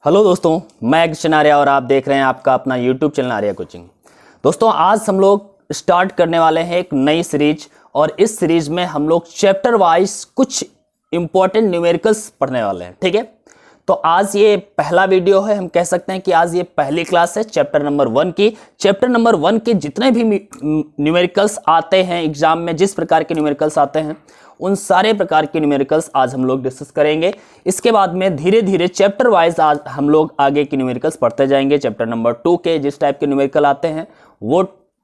Hello दोस्तों, मैं कृष्ण आर्या और आप देख रहे हैं आपका अपना यूट्यूब चैनल आर्या कोचिंग। दोस्तों, आज हम लोग स्टार्ट करने वाले हैं एक नई सीरीज और इस सीरीज में हम लोग चैप्टर वाइज कुछ इंपॉर्टेंट न्यूमेरिकल्स पढ़ने वाले हैं। ठीक है, तो आज ये पहला वीडियो है। हम कह सकते हैं कि आज ये पहली क्लास है चैप्टर नंबर 1 की। चैप्टर नंबर 1 के जितने भी न्यूमेरिकल्स आते हैं एग्जाम में, जिस प्रकार के न्यूमेरिकल्स आते हैं उन सारे प्रकार के न्यूमेरिकल्स आज हम लोग डिस्कस करेंगे। इसके बाद में धीरे धीरे चैप्टर वाइज आज हम लोग आगे के न्यूमेरिकल्स पढ़ते जाएंगे। चैप्टर नंबर 2 के जिस टाइप के न्यूमेरिकल आते हैं वो,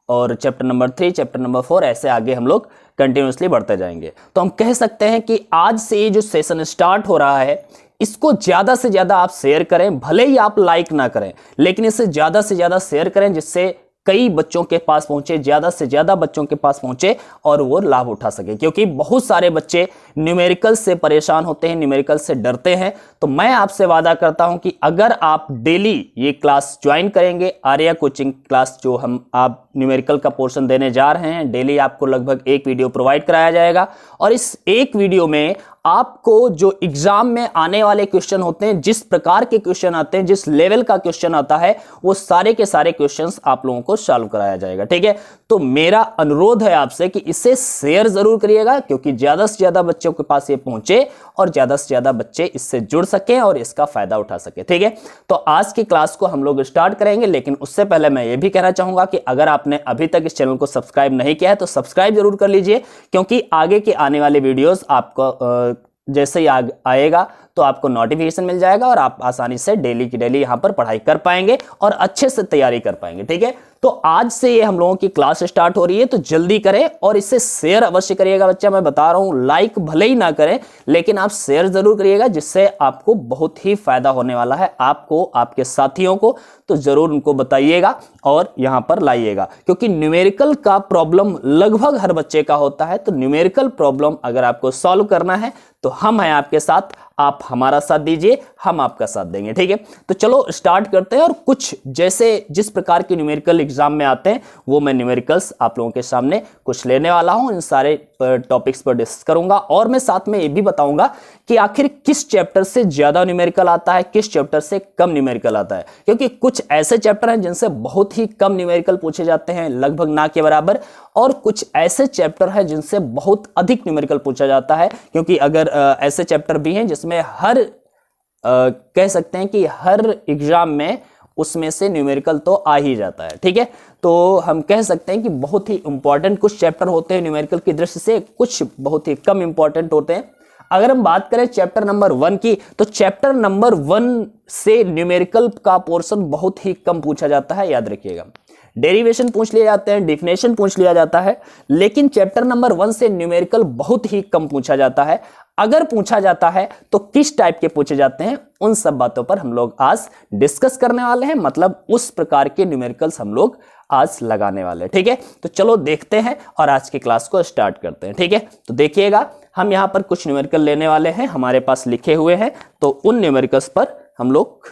और चैप्टर नंबर 3, चैप्टर नंबर 4, ऐसे आगे हम लोग कंटिन्यूसली बढ़ते जाएंगे। तो हम कह सकते हैं कि आज से ये जो सेशन स्टार्ट हो रहा है इसको ज्यादा से ज्यादा आप शेयर करें। भले ही आप लाइक ना करें, लेकिन इसे ज्यादा से ज्यादा शेयर करें जिससे कई बच्चों के पास पहुंचे, ज्यादा से ज्यादा बच्चों के पास पहुंचे और वो लाभ उठा सके। क्योंकि बहुत सारे बच्चे न्यूमेरिकल से परेशान होते हैं, न्यूमेरिकल से डरते हैं। तो मैं आपसे वादा करता हूं कि अगर आप डेली ये क्लास ज्वाइन करेंगे, आर्या कोचिंग क्लास जो आप न्यूमेरिकल का पोर्शन देने जा रहे हैं, डेली आपको लगभग एक वीडियो प्रोवाइड कराया जाएगा और इस एक वीडियो में आपको जो एग्जाम में आने वाले क्वेश्चन होते हैं, जिस प्रकार के क्वेश्चन आते हैं, जिस लेवल का क्वेश्चन आता है, वो सारे के सारे क्वेश्चंस आप लोगों को सॉल्व कराया जाएगा। ठीक है, तो मेरा अनुरोध है आपसे कि इसे शेयर जरूर करिएगा, क्योंकि ज्यादा से ज्यादा बच्चों के पास ये पहुंचे और ज्यादा से ज्यादा बच्चे इससे जुड़ सकें और इसका फायदा उठा सके। ठीक है, तो आज की क्लास को हम लोग स्टार्ट करेंगे, लेकिन उससे पहले मैं ये भी कहना चाहूंगा कि अगर आपने अभी तक इस चैनल को सब्सक्राइब नहीं किया है तो सब्सक्राइब जरूर कर लीजिए, क्योंकि आगे के आने वाले वीडियोस आपको जैसे ही आएगा तो आपको नोटिफिकेशन मिल जाएगा और आप आसानी से डेली की डेली यहां पर पढ़ाई कर पाएंगे और अच्छे से तैयारी कर पाएंगे। ठीक है, तो आज से ये हम लोगों की क्लास स्टार्ट हो रही है, तो जल्दी करें और इसे शेयर अवश्य करिएगा। बच्चा, मैं बता रहा हूं, लाइक भले ही ना करें लेकिन आप शेयर जरूर करिएगा, जिससे आपको बहुत ही फायदा होने वाला है। आपको, आपके साथियों को तो जरूर उनको बताइएगा और यहां पर लाइएगा, क्योंकि न्यूमेरिकल का प्रॉब्लम लगभग हर बच्चे का होता है। तो न्यूमेरिकल प्रॉब्लम अगर आपको सॉल्व करना है तो हम हैं आपके साथ, आप हमारा साथ दीजिए, हम आपका साथ देंगे। ठीक है, तो चलो स्टार्ट करते हैं और कुछ जैसे जिस प्रकार के न्यूमेरिकल एग्जाम में आते हैं वो मैं न्यूमेरिकल्स आप लोगों के सामने कुछ लेने वाला हूं। इन सारे टॉपिक्स पर डिस्कस करूंगा और मैं साथ में ये भी बताऊंगा कि आखिर किस चैप्टर से ज्यादा न्यूमेरिकल आता है, किस चैप्टर से कम न्यूमेरिकल आता है। क्योंकि कुछ ऐसे चैप्टर हैं जिनसे बहुत ही कम न्यूमेरिकल पूछे जाते हैं, लगभग ना के बराबर, और कुछ ऐसे चैप्टर हैं जिनसे बहुत अधिक न्यूमेरिकल पूछा जाता है। क्योंकि अगर ऐसे चैप्टर भी हैं जिसमें कह सकते हैं कि हर एग्जाम में उसमें से न्यूमेरिकल तो आ ही जाता है। ठीक है, तो हम कह सकते हैं कि बहुत ही इंपॉर्टेंट कुछ चैप्टर होते हैं न्यूमेरिकल की दृष्टि से, कुछ बहुत ही कम इंपॉर्टेंट होते हैं। अगर हम बात करें चैप्टर नंबर 1 की, तो चैप्टर नंबर 1 से न्यूमेरिकल का पोर्शन बहुत ही कम पूछा जाता है। याद रखिएगा, डेरिवेशन पूछ लिए जाते हैं, डिफिनेशन पूछ लिया जाता है, लेकिन चैप्टर नंबर 1 से न्यूमेरिकल बहुत ही कम पूछा जाता है। अगर पूछा जाता है तो किस टाइप के पूछे जाते हैं, उन सब बातों पर हम लोग आज डिस्कस करने वाले हैं। मतलब उस प्रकार के न्यूमेरिकल्स हम लोग आज लगाने वाले हैं। ठीक है, तो चलो देखते हैं और आज की क्लास को स्टार्ट करते हैं। ठीक है, तो देखिएगा, हम यहां पर कुछ न्यूमेरिकल लेने वाले हैं, हमारे पास लिखे हुए हैं, तो उन न्यूमेरिकल्स पर हम लोग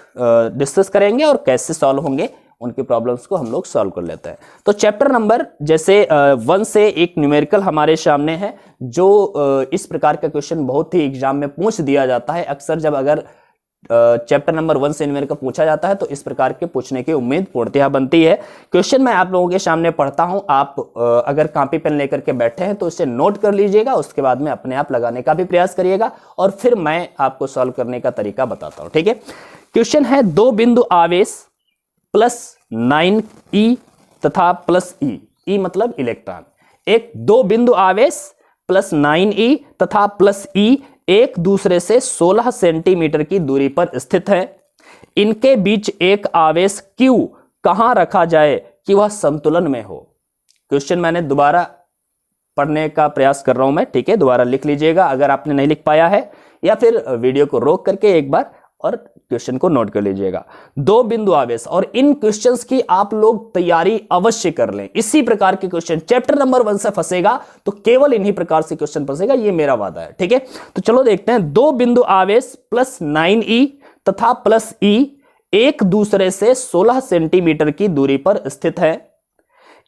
डिस्कस करेंगे और कैसे सॉल्व होंगे उनकी प्रॉब्लम्स को हम लोग सॉल्व कर लेते हैं। तो चैप्टर नंबर जैसे 1 से एक न्यूमेरिकल हमारे सामने है, जो इस प्रकार का क्वेश्चन बहुत ही एग्जाम में पूछ दिया जाता है। अक्सर जब अगर चैप्टर नंबर 1 से न्यूमेरिकल पूछा जाता है तो इस प्रकार के पूछने की उम्मीद पूर्णतः बनती है। क्वेश्चन मैं आप लोगों के सामने पढ़ता हूं, आप अगर कॉपी पेन लेकर के बैठे हैं तो इसे नोट कर लीजिएगा, उसके बाद में अपने आप लगाने का भी प्रयास करिएगा और फिर मैं आपको सॉल्व करने का तरीका बताता हूं। ठीक है, क्वेश्चन है, 2 बिंदु आवेश +9e तथा +e, e मतलब इलेक्ट्रॉन, एक 2 बिंदु आवेश +9e तथा +e एक दूसरे से 16 सेंटीमीटर की दूरी पर स्थित है। इनके बीच एक आवेश Q कहां रखा जाए कि वह संतुलन में हो। क्वेश्चन मैंने दोबारा पढ़ने का प्रयास कर रहा हूं मैं। ठीक है, दोबारा लिख लीजिएगा अगर आपने नहीं लिख पाया है, या फिर वीडियो को रोक करके एक बार और क्वेश्चन को नोट कर लीजिएगा। 2 बिंदु आवेश, और इन क्वेश्चंस की आप लोग तैयारी अवश्य कर लें। इसी प्रकार के क्वेश्चन चैप्टर नंबर 1 से फंसेगा तो केवल इन्हीं प्रकार से क्वेश्चन फंसेगा, ये मेरा वादा है। ठीक है, तो चलो देखते हैं। 2 बिंदु आवेश +9e तथा +e एक दूसरे से 16 सेंटीमीटर की दूरी पर स्थित है।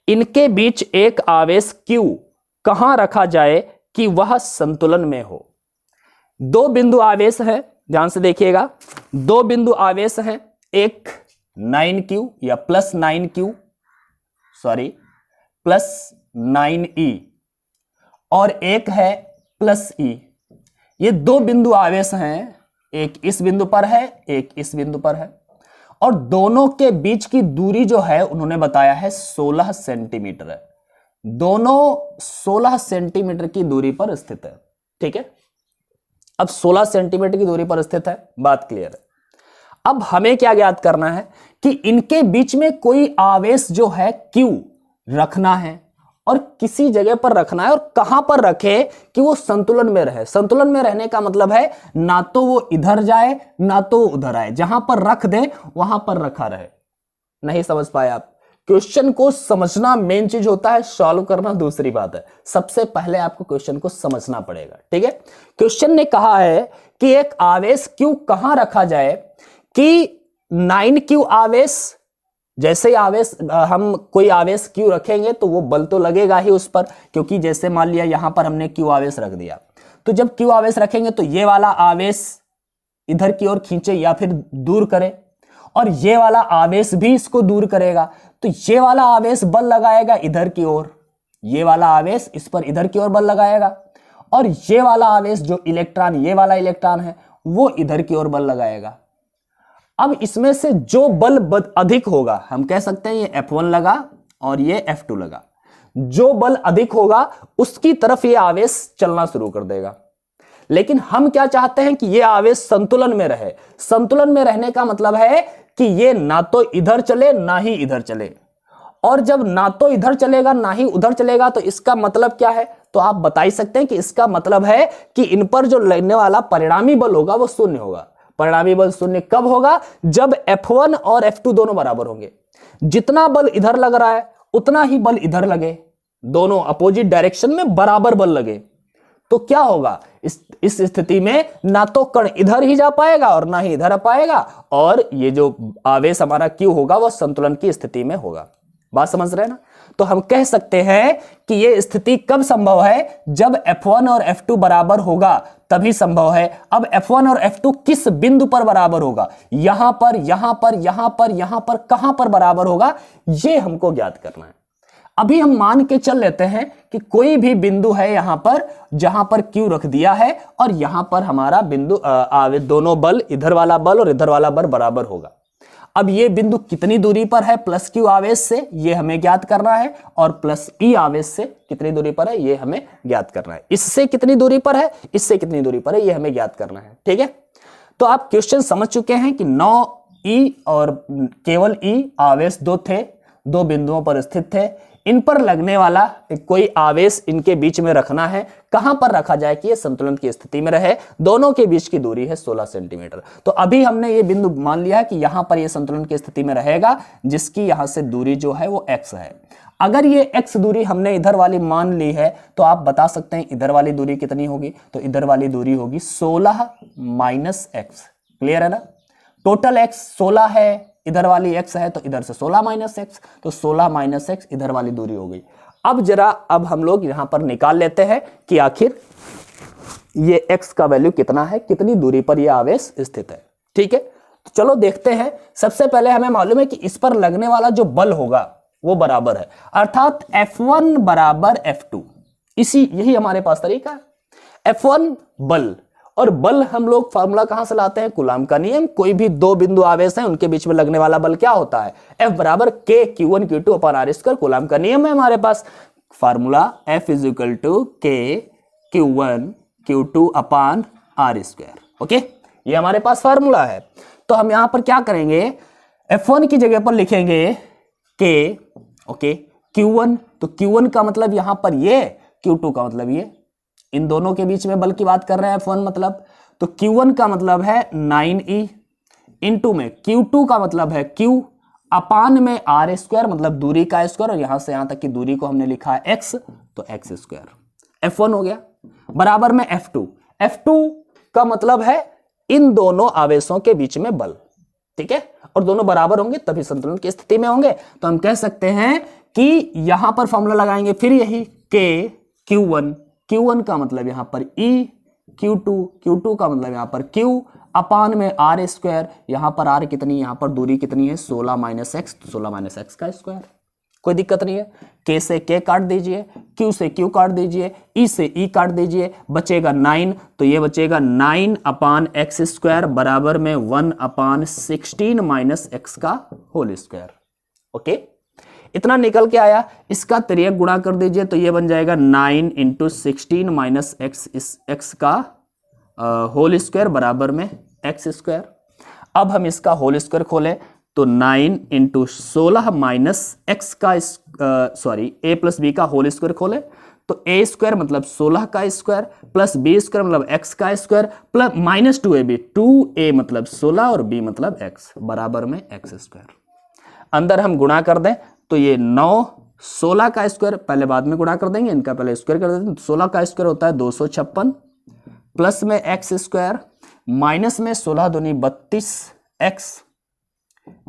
इनके बीच एक आवेश Q कहां रखा जाए कि वह संतुलन में हो। 2 बिंदु आवेश है ध्यान से देखिएगा, दो बिंदु आवेश हैं, एक 9q या plus 9q, sorry plus 9e और एक है प्लस e। ये दो बिंदु आवेश हैं, एक इस बिंदु पर है, एक इस बिंदु पर है, और दोनों के बीच की दूरी जो है उन्होंने बताया है 16 सेंटीमीटर है। दोनों 16 सेंटीमीटर की दूरी पर स्थित है। ठीक है, अब 16 सेंटीमीटर की दूरी पर स्थित है, बात क्लियर है। अब हमें क्या ज्ञात करना है कि इनके बीच में कोई आवेश जो है Q रखना है और किसी जगह पर रखना है, और कहां पर रखे कि वो संतुलन में रहे। संतुलन में रहने का मतलब है ना तो वो इधर जाए ना तो उधर आए, जहां पर रख दे वहां पर रखा रहे। नहीं समझ पाए आप? क्वेश्चन को समझना मेन चीज होता है, सॉल्व करना दूसरी बात है। सबसे पहले आपको क्वेश्चन को समझना पड़ेगा। ठीक है, क्वेश्चन ने कहा है कि एक आवेश Q कहां रखा जाए कि 9q आवेश, जैसे आवेश हम कोई आवेश Q रखेंगे तो वो बल तो लगेगा ही उस पर, क्योंकि जैसे मान लिया यहां पर हमने Q आवेश रख दिया, तो जब Q आवेश रखेंगे तो ये वाला आवेश इधर की ओर खींचे या फिर दूर करे, और ये वाला आवेश भी इसको दूर करेगा, तो ये वाला आवेश बल लगाएगा इधर की ओर, ये वाला आवेश इस पर इधर की ओर बल लगाएगा, और ये वाला आवेश जो इलेक्ट्रॉन, ये वाला इलेक्ट्रॉन है, वो इधर की ओर बल लगाएगा। अब इसमें से जो बल अधिक होगा, हम कह सकते हैं ये F1 लगा और ये F2 लगा, जो बल अधिक होगा उसकी तरफ ये आवेश चलना शुरू कर देगा। लेकिन हम क्या चाहते हैं कि ये आवेश संतुलन में रहे। संतुलन में रहने का मतलब है कि ये ना तो इधर चले ना ही इधर चले, और जब ना तो इधर चलेगा ना ही उधर चलेगा तो इसका मतलब क्या है? तो आप बता ही सकते हैं कि इसका मतलब है कि इन पर जो लगने वाला परिणामी बल होगा वो शून्य होगा। परिणामी बल शून्य कब होगा? जब F1 और F2 दोनों बराबर होंगे। जितना बल इधर लग रहा है उतना ही बल इधर लगे, दोनों अपोजिट डायरेक्शन में बराबर बल लगे, तो क्या होगा? इस स्थिति में ना तो कण इधर ही जा पाएगा और ना ही इधर आ पाएगा, और ये जो आवेश हमारा Q होगा वो संतुलन की स्थिति में होगा। बात समझ रहे हैं ना? तो हम कह सकते हैं कि यह स्थिति कब संभव है? जब F1 और F2 बराबर होगा तभी संभव है। अब F1 और F2 किस बिंदु पर बराबर होगा? यहां पर, यहां पर, यहां पर, यहां पर, कहां पर बराबर होगा, यह हमको ज्ञात करना है। अभी हम मान के चल लेते हैं कि कोई भी बिंदु है यहां पर जहां पर Q रख दिया है, और यहां पर हमारा बिंदु दोनों बल, इधर वाला बल और इधर वाला बल बराबर होगा। अब ये बिंदु कितनी दूरी पर है प्लस Q आवेश से, ये हमें ज्ञात करना है, और प्लस E आवेश से कितनी दूरी पर है ये हमें ज्ञात करना है। इससे कितनी दूरी पर है, इससे कितनी दूरी पर है, ये हमें ज्ञात करना है। ठीक है, तो आप क्वेश्चन समझ चुके हैं कि 9E और केवल E आवेश दो थे, दो बिंदुओं पर स्थित थे, इन पर लगने वाला कोई आवेश इनके बीच में रखना है। कहां पर रखा जाए कि ये संतुलन की स्थिति में रहे? दोनों के बीच की दूरी है 16 सेंटीमीटर। तो अभी हमने ये बिंदु मान लिया कि यहां पर ये संतुलन की स्थिति में रहेगा, जिसकी यहां से दूरी जो है वो x है। अगर ये x दूरी हमने इधर वाली मान ली है तो आप बता सकते हैं इधर वाली दूरी कितनी होगी? तो इधर वाली दूरी होगी 16 माइनस x। क्लियर है ना? टोटल x 16 है, इधर वाली x है, तो इधर से 16 माइनस x, तो 16 माइनस x इधर वाली दूरी हो गई। अब हम लोग यहां पर निकाल लेते हैं कि आखिर ये x का वैल्यू कितना है, कितनी दूरी पर ये आवेश स्थित है। ठीक है, तो चलो देखते हैं। सबसे पहले हमें मालूम है कि इस पर लगने वाला जो बल होगा वो बराबर है, अर्थात F1 बराबर F2। यही हमारे पास तरीका है। F1 बल, और बल हम लोग फार्मूला कहां से लाते हैं? कूलॉम का नियम। कोई भी दो बिंदु आवेश हैं उनके बीच में लगने वाला बल क्या होता है? F बराबर K Q1 Q2 upon R square. Coulomb का नियम है हमारे पास। Formula F is equal to K Q1 Q2 upon R square. Okay, ये हमारे पास फार्मूला है। तो हम यहां पर क्या करेंगे? F1 की जगह पर लिखेंगे K, ओके, Q1, तो Q1 का मतलब यहां पर ये, Q2 का मतलब ये, इन दोनों के बीच में बल की बात कर रहे हैं F1 मतलब। तो Q1 का मतलब है 9E, इंटू में Q2 का मतलब है Q, अपान में R स्क्वायर मतलब दूरी का स्क्वायर, और यहां से यहां तक की दूरी को हमने लिखा है x, तो x स्क्वायर। F1 हो गया, बराबर में F2। F2 का मतलब है इन दोनों आवेशों के बीच में बल। ठीक है, और दोनों बराबर होंगे तभी संतुलन की स्थिति में होंगे। तो हम कह सकते हैं कि यहां पर फॉर्मूला लगाएंगे फिर यही K Q1, Q1 का मतलब यहां पर E, Q2 का मतलब यहां पर Q, अपान में आर स्क्वायर, यहां पर आर कितनी, यहां पर दूरी कितनी है 16 माइनस एक्स, तो 16 माइनस एक्स का स्क्वायर, कोई दिक्कत नहीं है। के से के काट दीजिए, क्यू से क्यू काट दीजिए, ई से ई काट दीजिए, बचेगा 9, तो ये बचेगा 9 अपान एक्स स्क्वायर बराबर में 1 अपान 16 माइनस एक्स का होल स्क्वायर। ओके, इतना निकल के आया। इसका तिर्यक गुणा कर दीजिए तो ये बन जाएगा 9 इंटू 16 माइनस एक्स, इस एक्स का होल स्क्वायर बराबर में एक्स स्क्वायर। अब हम इसका होल स्क्वायर खोलें तो 9 इंटू 16 माइनस एक्स का सॉरी ए प्लस बी का होल स्क्वायर खोले तो ए स्क्वायर मतलब 16 का स्क्वायर प्लस बी स्क्वायर मतलब एक्स का square plus minus 2ab, 2a मतलब 16 और b मतलब x बराबर में एक्स स्क्वायर। अंदर हम गुणा कर दें तो ये 9, 16 का स्क्वायर पहले बाद में गुणा कर देंगे, इनका पहले स्क्वायर कर देते हैं। 16 का स्क्वायर होता है 256 प्लस में एक्स स्क्वायर माइनस में 16 दूनी 32 एक्स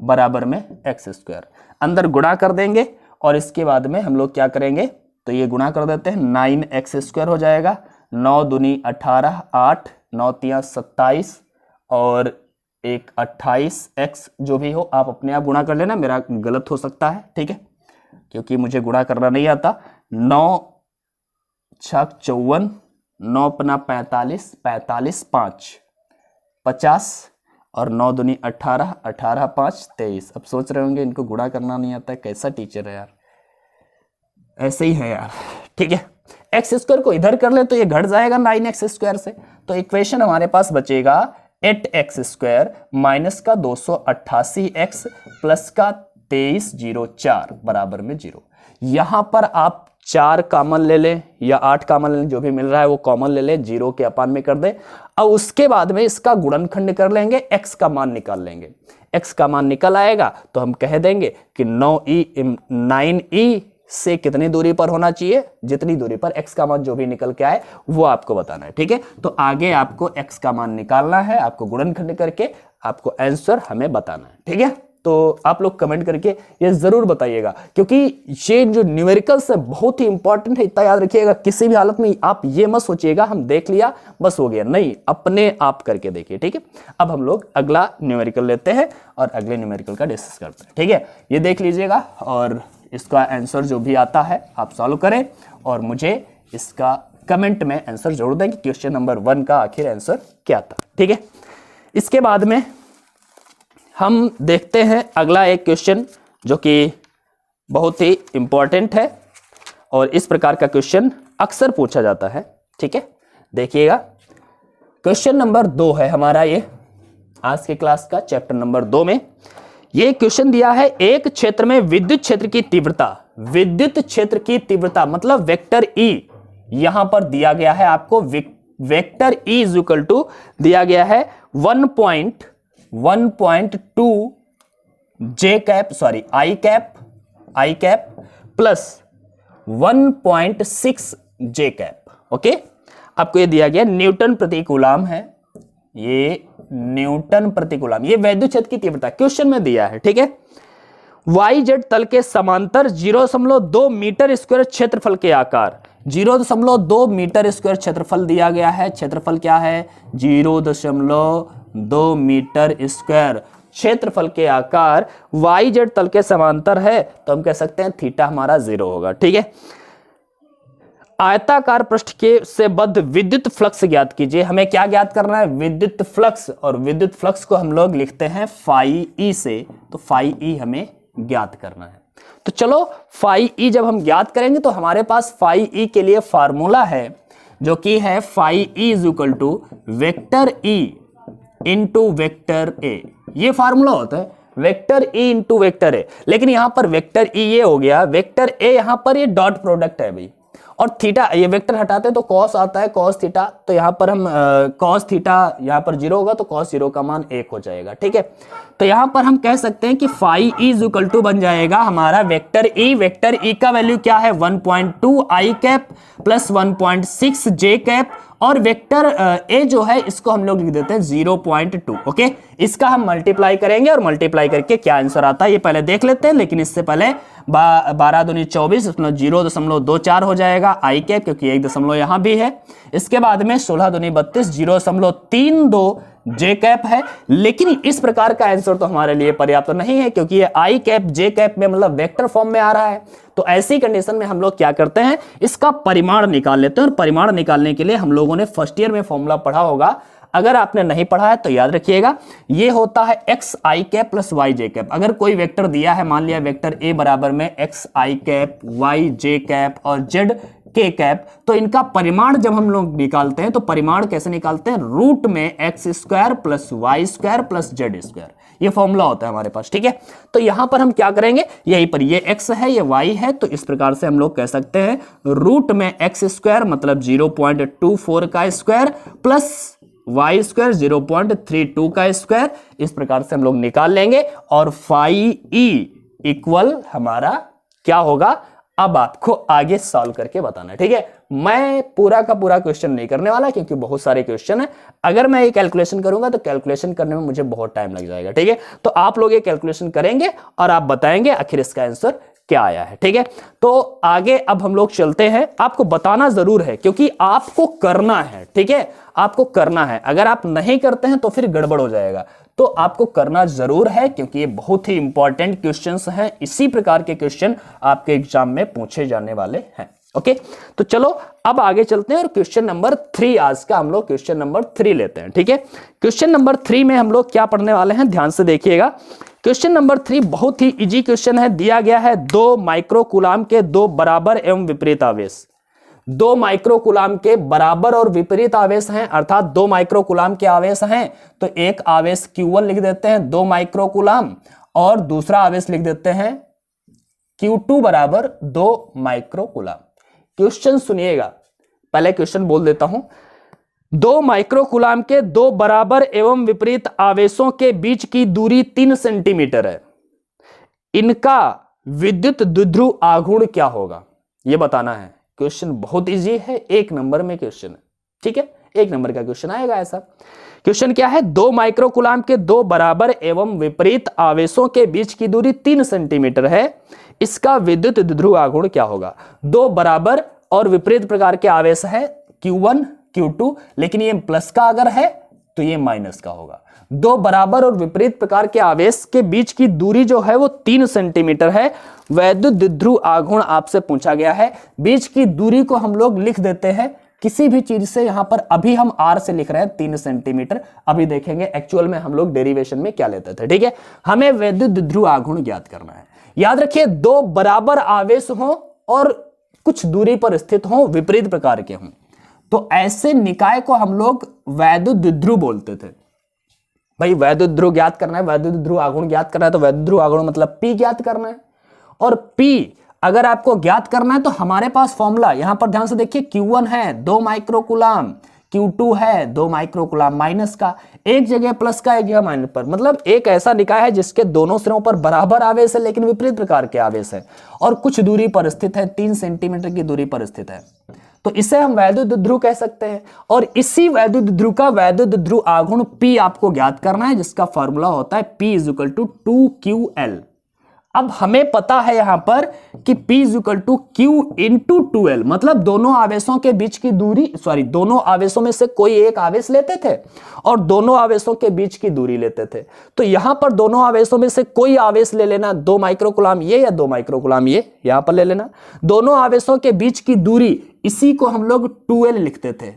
बराबर में एक्स स्क्वायर। अंदर गुणा कर देंगे और इसके बाद में हम लोग क्या करेंगे तो ये गुणा कर देते हैं, 9 एक्स स्क्वायर हो जाएगा, 9 दूनी 18, 8 9 तिया 27 और एक 28 एक्स, जो भी हो आप अपने आप गुणा कर लेना, मेरा गलत हो सकता है, ठीक है, क्योंकि मुझे गुणा करना नहीं आता। 9 छक 54, 9 पना 45, 45 5 50 और 9 दूनी 18, 18 5 23। अब सोच रहे होंगे इनको गुणा करना नहीं आता है, कैसा टीचर है यार, ऐसे ही है यार, ठीक है। एक्स स्क्वायर को इधर कर ले तो ये घट जाएगा 9 एक्स स्क्वायर से, तो इक्वेशन हमारे पास बचेगा 8 एक्स स्क्वायर माइनस का 288 एक्स प्लस का 2304 बराबर में 0। यहां पर आप 4 कॉमन ले लें या 8 कॉमन ले लें, जो भी मिल रहा है वो कॉमन ले लें, 0 के अपान में कर दें। अब उसके बाद में इसका गुणनखंड कर लेंगे, x का मान निकाल लेंगे। x का मान निकल आएगा तो हम कह देंगे कि 9e से कितनी दूरी पर होना चाहिए, जितनी दूरी पर x का मान जो भी निकल के आए वो आपको बताना है, ठीक है। तो आगे आपको x का मान निकालना है, आपको गुणनखंड करके आपको आंसर हमें बताना है, ठीक है। तो आप लोग कमेंट करके ये जरूर बताइएगा, क्योंकि ये जो न्यूमेरिकल्स है बहुत ही इंपॉर्टेंट है, इतना याद रखिएगा। किसी भी हालत में आप ये मत सोचिएगा हम देख लिया बस हो गया, नहीं, अपने आप करके देखिए, ठीक है। अब हम लोग अगला न्यूमेरिकल लेते हैं और अगले न्यूमेरिकल का डिस्कस करते हैं, ठीक है। ये देख लीजिएगा और इसका आंसर जो भी आता है आप सॉल्व करें और मुझे इसका कमेंट में आंसर जरूर दें कि क्वेश्चन नंबर 1 का आखिर आंसर क्या था, ठीक है। इसके बाद में हम देखते हैं अगला एक क्वेश्चन जो कि बहुत ही इंपॉर्टेंट है और इस प्रकार का क्वेश्चन अक्सर पूछा जाता है, ठीक है। देखिएगा क्वेश्चन नंबर 2 है हमारा, ये आज के क्लास का चैप्टर नंबर 2 में ये क्वेश्चन दिया है। एक क्षेत्र में विद्युत क्षेत्र की तीव्रता, विद्युत क्षेत्र की तीव्रता मतलब वेक्टर ई यहां पर दिया गया है आपको, vector E is equal to दिया गया है 1.2 j cap sorry i cap plus 1.6 j cap, okay. आपको ये दिया गया न्यूटन प्रति कूलम है, ये न्यूटन प्रति कूलम, ये विद्युत क्षेत्र की तीव्रता क्वेश्चन में दिया है, ठीक है। YZ तल के समांतर 0.2 मीटर स्क्वायर क्षेत्रफल के आकार, 0.2 मीटर स्क्वायर क्षेत्रफल दिया गया है। क्षेत्रफल क्या है 0.2 मीटर स्क्वायर क्षेत्रफल के आकार YZ तल के समांतर है, तो हम कह सकते हैं थीटा हमारा 0 होगा, ठीक है। आयताकार पृष्ठ के से बद्ध विद्युत फ्लक्स ज्ञात कीजिए। हमें क्या ज्ञात करना है, विद्युत फ्लक्स, और विद्युत फ्लक्स को हम लोग लिखते हैं फाई ई से, तो फाई ई हमें ज्ञात करना है। तो चलो फाई ई जब हम ज्ञात करेंगे तो हमारे पास फाई ई के लिए फार्मूला है जो कि है phi e is equal to vector e into vector a, ये फार्मूला होता है vector e into vector a. लेकिन यहां पर वेक्टर ई ये हो गया, वेक्टर ए यहां पर ये डॉट प्रोडक्ट है भाई, और थीटा ये वेक्टर हटाते हैं तो कॉस आता है, कॉस थीटा, तो यहां पर हम कॉस थीटा यहां पर 0 होगा तो कॉस 0 का मान 1 हो जाएगा, ठीक है। तो यहां पर हम कह सकते हैं कि phi e is equal to बन जाएगा हमारा वेक्टर ई का वैल्यू क्या है 1.2 आई कैप प्लस 1.6 जे कैप, और वेक्टर ए जो है इसको हम लोग लिख देते हैं 0.2, ओके। इसका हम मल्टीप्लाई करेंगे और मल्टीप्लाई करके क्या आंसर आता है ये पहले देख लेते हैं, लेकिन इससे पहले 12 दूनी 24 0.24 हो जाएगा आई कैप, क्योंकि 1 दशमलव यहां भी है। इसके बाद में 16 दूनी 32 0.32 जे कैप है, लेकिन इस प्रकार का आंसर तो हमारे लिए पर्याप्त नहीं है क्योंकि ये आई कैप जे कैप में मतलब वेक्टर फॉर्म में आ रहा है। तो ऐसी कंडीशन में हम लोग क्या करते हैं, इसका परिमाण निकाल लेते हैं। और परिमाण निकालने के लिए हम लोगों ने फर्स्ट ईयर में फॉर्मूला पढ़ा होगा, अगर आपने नहीं पढ़ा है तो याद रखिएगा, ये होता है एक्स आई कैप प्लस वाई जे कैप। अगर कोई वेक्टर दिया है, मान लिया वेक्टर ए बराबर में एक्स आई कैप वाई जे कैप और जेड के कैप, तो इनका परिमाण जब हम लोग निकालते हैं तो परिमाण कैसे निकालते हैं, रूट में x square plus y square plus z square, ये फॉर्मूला होता है हमारे पास। ठीक है, तो यहां पर हम क्या करेंगे, यहीं पर ये x है ये y है, तो इस प्रकार से हम लोग कह सकते हैं रूट में एक्स स्क्वायर मतलब 0.24 का स्क्वायर प्लस वाई स्क्वायर 0.32 का स्क्वायर, इस प्रकार से हम लोग निकाल लेंगे और फाई ई इक्वल हमारा क्या होगा। अब आपको आगे सॉल्व करके बताना है। ठीक है, मैं पूरा का पूरा क्वेश्चन नहीं करने वाला क्योंकि बहुत सारे क्वेश्चन है। अगर मैं ये कैलकुलेशन करूंगा तो कैलकुलेशन करने में मुझे बहुत टाइम लग जाएगा। ठीक है, तो आप लोग ये कैलकुलेशन करेंगे और आप बताएंगे आखिर इसका आंसर क्या आया है। ठीक है, तो आगे अब हम लोग चलते हैं। आपको बताना जरूर है क्योंकि आपको करना है। ठीक है, आपको करना है, अगर आप नहीं करते हैं तो फिर गड़बड़ हो जाएगा। तो आपको करना जरूर है क्योंकि ये बहुत ही इंपॉर्टेंट क्वेश्चंस हैं। इसी प्रकार के क्वेश्चन आपके एग्जाम में पूछे जाने वाले हैं। ओके, तो चलो अब आगे चलते हैं और क्वेश्चन नंबर 3, आज का हम लोग क्वेश्चन नंबर 3 लेते हैं। ठीक है, क्वेश्चन नंबर 3 में हम लोग क्या पढ़ने वाले हैं, ध्यान से देखिएगा। क्वेश्चन नंबर 3 बहुत ही इजी क्वेश्चन है। दिया गया है 2 माइक्रोकूलाम के 2 बराबर एवं विपरीत आवेश। 2 माइक्रोकूलाम के बराबर और विपरीत आवेश हैं, अर्थात 2 माइक्रोकूलाम के आवेश हैं, तो एक आवेश Q1 लिख देते हैं 2 माइक्रोकूलाम और दूसरा आवेश लिख देते हैं Q2 बराबर 2 माइक्रोकूलाम। क्वेश्चन सुनिएगा, पहले क्वेश्चन बोल देता हूं। 2 माइक्रोकूलाम के 2 बराबर एवं विपरीत आवेशों के बीच की दूरी 3 सेंटीमीटर है। इनका विद्युत द्विध्रुव आघूर्ण क्या होगा, यह बताना है। क्वेश्चन बहुत इजी है, 1 नंबर में क्वेश्चन है। ठीक है, 1 नंबर का क्वेश्चन आएगा ऐसा। क्वेश्चन क्या है, 2 माइक्रोकूलाम के 2 बराबर एवं विपरीत आवेशों के बीच की दूरी 3 सेंटीमीटर है। इसका विद्युत द्विध्रुव आघूर्ण क्या होगा। 2 बराबर और विपरीत प्रकार के आवेश है Q1 Q2, लेकिन ये प्लस का अगर है तो ये माइनस का होगा। 2 बराबर और विपरीत प्रकार के आवेश के बीच की दूरी जो है वो 3 सेंटीमीटर है। वैद्युत द्विध्रुव आघूर्ण आपसे पूछा गया है। बीच की दूरी को हम लोग लिख देते हैं किसी भी चीज से, यहां पर अभी हम r से लिख रहे हैं 3 सेंटीमीटर, अभी देखेंगे एक्चुअल में हम लोग डेरिवेशन में क्या लेते थे। ठीक है, हमें वैद्युत द्विध्रुव आघूर्ण ज्ञात करना है। याद रखिए 2 बराबर आवेश हो और कुछ दूरी पर स्थित हो, विपरीत प्रकार के हों, तो ऐसे निकाय को हम लोग वैद्युत द्विध्रुव बोलते थे। भाई वैद्युत द्विध्रुव ज्ञात करना है, वैद्युत द्विध्रुव आघूर्ण ज्ञात करना है, तो वैद्युत द्विध्रुव आघूर्ण मतलब P ज्ञात करना है। और P अगर आपको ज्ञात करना है तो हमारे पास फॉर्मूला, यहां पर ध्यान से देखिए, Q1 है 2 माइक्रोकूलाम, Q2 है 2 माइक्रोकूलाम, माइनस का एक जगह प्लस का एक जगह माइनस पर, मतलब एक ऐसा निकाय है जिसके दोनों सिरों पर बराबर आवेश है लेकिन विपरीत प्रकार के आवेश है और कुछ दूरी पर स्थित है, 3 सेंटीमीटर की दूरी पर स्थित है, तो इसे हम वैद्युत द्विध्रुव कह सकते हैं। और इसी वैद्युत द्विध्रुव का वैद्युत द्विध्रुव आघूर्ण P आपको ज्ञात करना है, जिसका फॉर्मूला होता है P = 2QL। अब हमें पता है यहां पर कि P = Q × 2L, मतलब दोनों आवेशों के बीच की दूरी, दोनों आवेशों में से कोई एक आवेश लेते थे और दोनों आवेशों के बीच की दूरी लेते थे। तो यहां पर दोनों आवेशों में से कोई आवेश ले लेना, 2 माइक्रोकूलाम ये या 2 माइक्रोकूलाम ये, यहां पर ले लेना। दोनों आवेशों के बीच की दूरी, इसी को हम लोग 2L लिखते थे,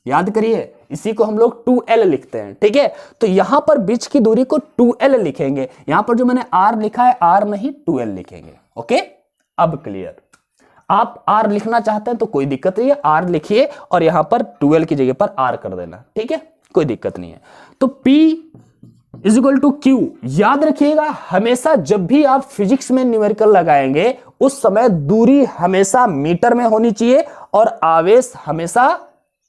याद करिए, इसी को हम लोग 2L लिखते हैं। ठीक है, तो यहां पर बीच की दूरी को 2L लिखेंगे। यहां पर जो मैंने R लिखा है R नहीं 2L लिखेंगे। ओके, अब क्लियर। आप R लिखना चाहते हैं तो कोई दिक्कत नहीं है, R लिखिए और यहां पर 2L की जगह पर R कर देना। ठीक है, कोई दिक्कत नहीं है। तो P = Q, याद रखिएगा हमेशा जब भी आप फिजिक्स में न्यूमेरिकल लगाएंगे उस समय दूरी हमेशा मीटर में होनी चाहिए और आवेश हमेशा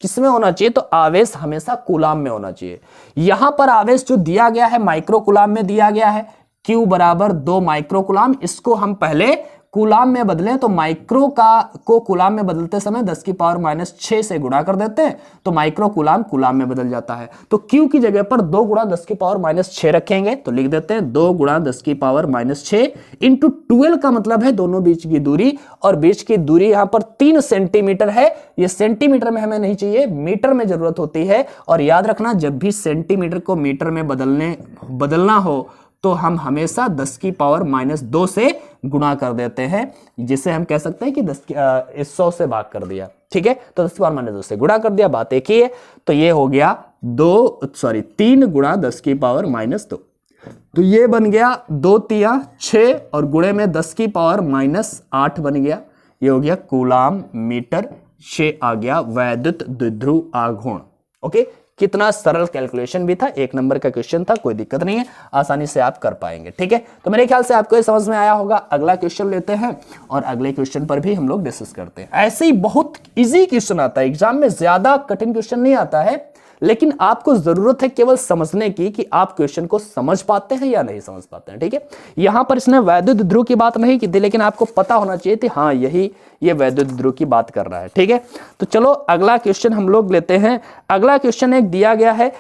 किसमें होना चाहिए, तो आवेश हमेशा कूलाम में होना चाहिए। यहां पर आवेश जो दिया गया है माइक्रोकूलाम में दिया गया है, Q = 2 माइक्रोकूलाम, इसको हम पहले कूलाम में बदलें तो माइक्रो को कूलाम में बदलते समय 10 की पावर -6 से गुणा कर देते हैं तो माइक्रो कूलाम कूलाम में बदल जाता है। तो Q की जगह पर 2 गुणा 10 की पावर -6 रखेंगे तो लिख देते हैं 2 गुणा 10 की पावर -6 इंटू 12 का मतलब है दोनों बीच की दूरी, और बीच की दूरी यहां पर 3 सेंटीमीटर है। ये सेंटीमीटर में हमें नहीं चाहिए, मीटर में जरूरत होती है। और याद रखना जब भी सेंटीमीटर को मीटर में बदलना हो तो हम हमेशा 10 की पावर -2 से गुणा कर देते हैं, जिसे हम कह सकते हैं कि 100 से भाग कर दिया। ठीक है, तो 10 की पावर -2 से गुणा कर दिया, बात एक ही है। तो ये हो गया 3 गुणा 10 की पावर -2, तो ये बन गया 2 तिया 6 और गुणे में 10 की पावर -8 बन गया। ये हो गया कूलाम मीटर 6 आ गया वैद्युत द्विध्रुव आघूर्ण। ओके, कितना सरल कैलकुलेशन भी था, 1 नंबर का क्वेश्चन था, कोई दिक्कत नहीं है, आसानी से आप कर पाएंगे। ठीक है, तो मेरे ख्याल से आपको ये समझ में आया होगा। अगला क्वेश्चन लेते हैं और अगले क्वेश्चन पर भी हम लोग डिस्कस करते हैं। ऐसे ही बहुत इजी क्वेश्चन आता है एग्जाम में, ज्यादा कठिन क्वेश्चन नहीं आता है, लेकिन आपको जरूरत है केवल समझने की कि आप क्वेश्चन को समझ पाते हैं या नहीं समझ पाते हैं। ठीक है, यहां पर इसने वैद्युत ध्रुव की बात नहीं की थी, लेकिन आपको पता होना चाहिए थी हाँ ये वैद्युत ध्रुव की बात कर रहा है। ठीक है, तो चलो अगला क्वेश्चन हम लोग लेते हैं। अगला क्वेश्चन एक दिया गया है,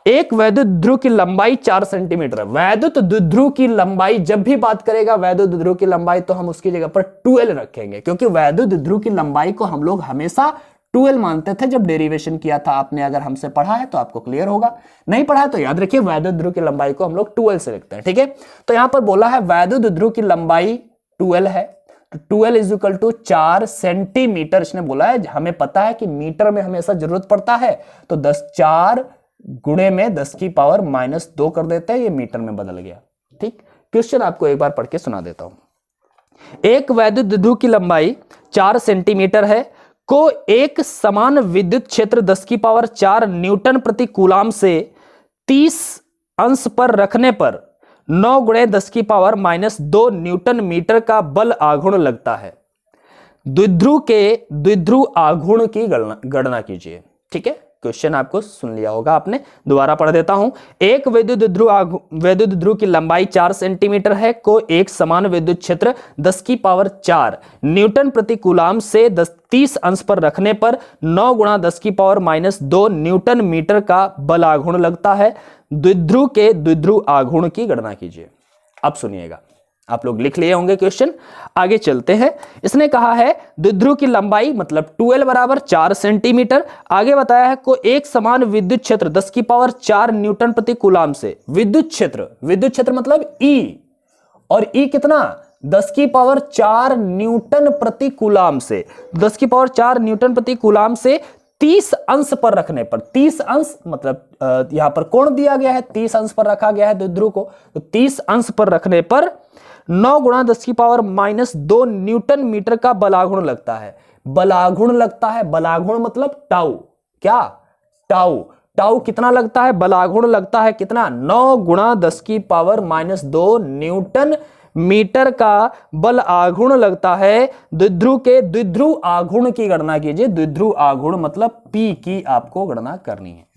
एक वैद्युत ध्रुव की लंबाई 4 सेंटीमीटर है। वैद्युत द्विध्रुव की लंबाई, जब भी बात करेगा वैद्युत द्विध्रुव की लंबाई तो हम उसकी जगह पर 12 रखेंगे, क्योंकि वैद्युत द्विध्रुव की लंबाई को हम लोग हमेशा 12 मानते थे जब डेरिवेशन किया था। आपने अगर हमसे पढ़ा है तो आपको क्लियर होगा, नहीं पढ़ा है तो याद रखिए वैद्युत ध्रुव की लंबाई को हम लोग 12 से लिखते हैं। ठीक है, तो यहां पर बोला है वैद्युत ध्रुव की लंबाई 12 है, तो 12 इज इक्वल टू 4 सेंटीमीटर इसने बोला है। हमें पता है कि मीटर में हमेशा जरूरत पड़ता है, तो 4 गुणे में 10 की पावर -2 कर देते हैं, ये मीटर में बदल गया। ठीक, क्वेश्चन आपको एक बार पढ़ के सुना देता हूं। एक वैद्युत द्विध्रुव की लंबाई 4 सेंटीमीटर है को एक समान विद्युत क्षेत्र 10 की पावर 4 न्यूटन प्रति कूलाम से 30 अंश पर रखने पर 9 गुणे 10 की पावर -2 न्यूटन मीटर का बल आघूर्ण लगता है। द्विध्रुव के द्विध्रुव आघूर्ण की गणना कीजिए। ठीक है, क्वेश्चन आपको सुन लिया होगा आपने, दोबारा पढ़ देता हूं। एक वैद्युत द्विध्रुव की लंबाई 4 सेंटीमीटर है को एक समान विद्युत क्षेत्र 10 की पावर 4 न्यूटन प्रति कूलाम से 30 अंश पर रखने पर 9 गुणा 10 की पावर -2 न्यूटन मीटर का बल आघूर्ण लगता है। द्विध्रुव के द्विध्रुव आघूर्ण की गणना कीजिए। अब सुनिएगा, आप लोग लिख लिए होंगे क्वेश्चन, आगे चलते हैं। इसने कहा है द्विध्रुव की लंबाई मतलब 12 बराबर 4 सेंटीमीटर, आगे बताया है को एक समान विद्युत क्षेत्र 10 की पावर 4 न्यूटन प्रति कूलाम से विद्युत क्षेत्र मतलब E, और E कितना 10 की पावर 4 न्यूटन प्रति कूलाम से 10 की पावर 4 न्यूटन प्रति कूलाम से 30 अंश पर रखने पर, 30 अंश मतलब यहां पर कोण दिया गया है, 30 अंश पर रखा गया है द्विध्रुव को, तो 30 अंश पर रखने पर 9 गुणा 10 की पावर -2 न्यूटन मीटर का बलाघूर्ण लगता है। बलाघूर्ण लगता है, बलाघूर्ण मतलब टाउ, क्या टाउ कितना लगता है, बलाघूर्ण लगता है कितना 9 गुणा 10 की पावर -2 न्यूटन मीटर का बल आघूर्ण लगता है। द्विध्रुव के द्विध्रुव आघूर्ण की गणना कीजिए। द्विध्रुव आघूर्ण मतलब P की आपको गणना करनी है।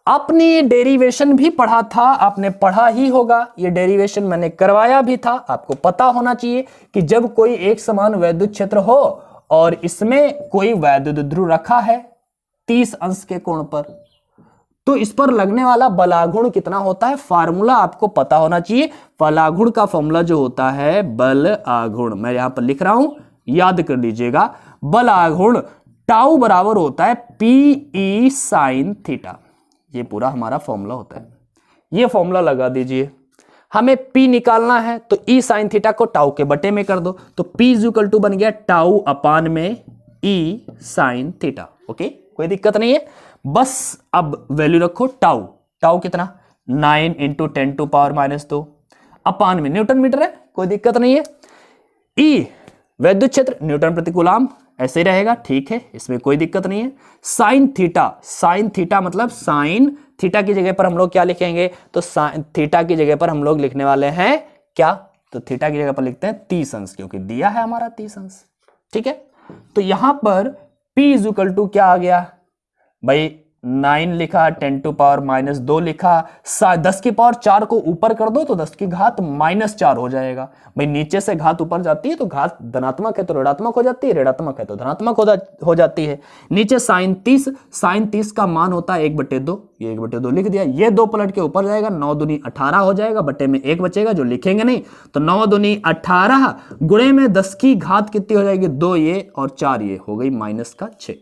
अपनी डेरिवेशन भी पढ़ा था, आपने पढ़ा ही होगा, ये डेरिवेशन मैंने करवाया भी था। आपको पता होना चाहिए कि जब कोई एक समान वैद्युत क्षेत्र हो और इसमें कोई वैद्युत द्विध्रुव रखा है 30 अंश के कोण पर, तो इस पर लगने वाला बलाघूर्ण कितना होता है, फार्मूला आपको पता होना चाहिए। बलाघूर्ण का फॉर्मूला जो होता है बल आघूर्ण, मैं यहां पर लिख रहा हूं, याद कर लीजिएगा। बल आघूर्ण टाउ बराबर होता है PE sin थीटा, ये पूरा हमारा फॉर्मूला होता है। ये फॉर्मूला लगा दीजिए। हमें P निकालना है तो E sin थीटा को टाउ के बटे में कर दो, तो P इक्वल टू बन गया टाउ अपान में E sin थीटा। ओके, कोई दिक्कत नहीं है। बस अब वैल्यू रखो टाउ कितना 9 इंटू 10 टू पावर -2 अपान में न्यूटन मीटर है, कोई दिक्कत नहीं है। E वैद्युत क्षेत्र न्यूटन प्रति कूलाम ऐसे ही रहेगा, ठीक है, इसमें कोई दिक्कत नहीं है। साइन थीटा मतलब साइन थीटा की जगह पर हम लोग क्या लिखेंगे, तो साइन थीटा की जगह पर हम लोग लिखने वाले हैं क्या, तो थीटा की जगह पर लिखते हैं 30 अंश, क्योंकि दिया है हमारा 30 अंश। ठीक है, तो यहां पर P इक्वल टू क्या आ गया भाई, 9 लिखा, 10⁻⁻2 लिखा, 10 की पावर 4 को ऊपर कर दो तो 10 की घात -4 हो जाएगा। भाई नीचे से घात ऊपर जाती है तो घात धनात्मक है तो ऋणात्मक हो जाती है, ऋणात्मक है तो धनात्मक हो जाती है। नीचे sin30 का मान होता है 1/2, ये 1/2 लिख दिया। ये 2 पलट के ऊपर जाएगा, 9 दूनी 18 हो जाएगा, बटे में 1 बचेगा जो लिखेंगे नहीं, तो 9 दूनी 18 गुणे में 10 की घात कितनी हो जाएगी, 2 ये और 4 ये हो गई -6।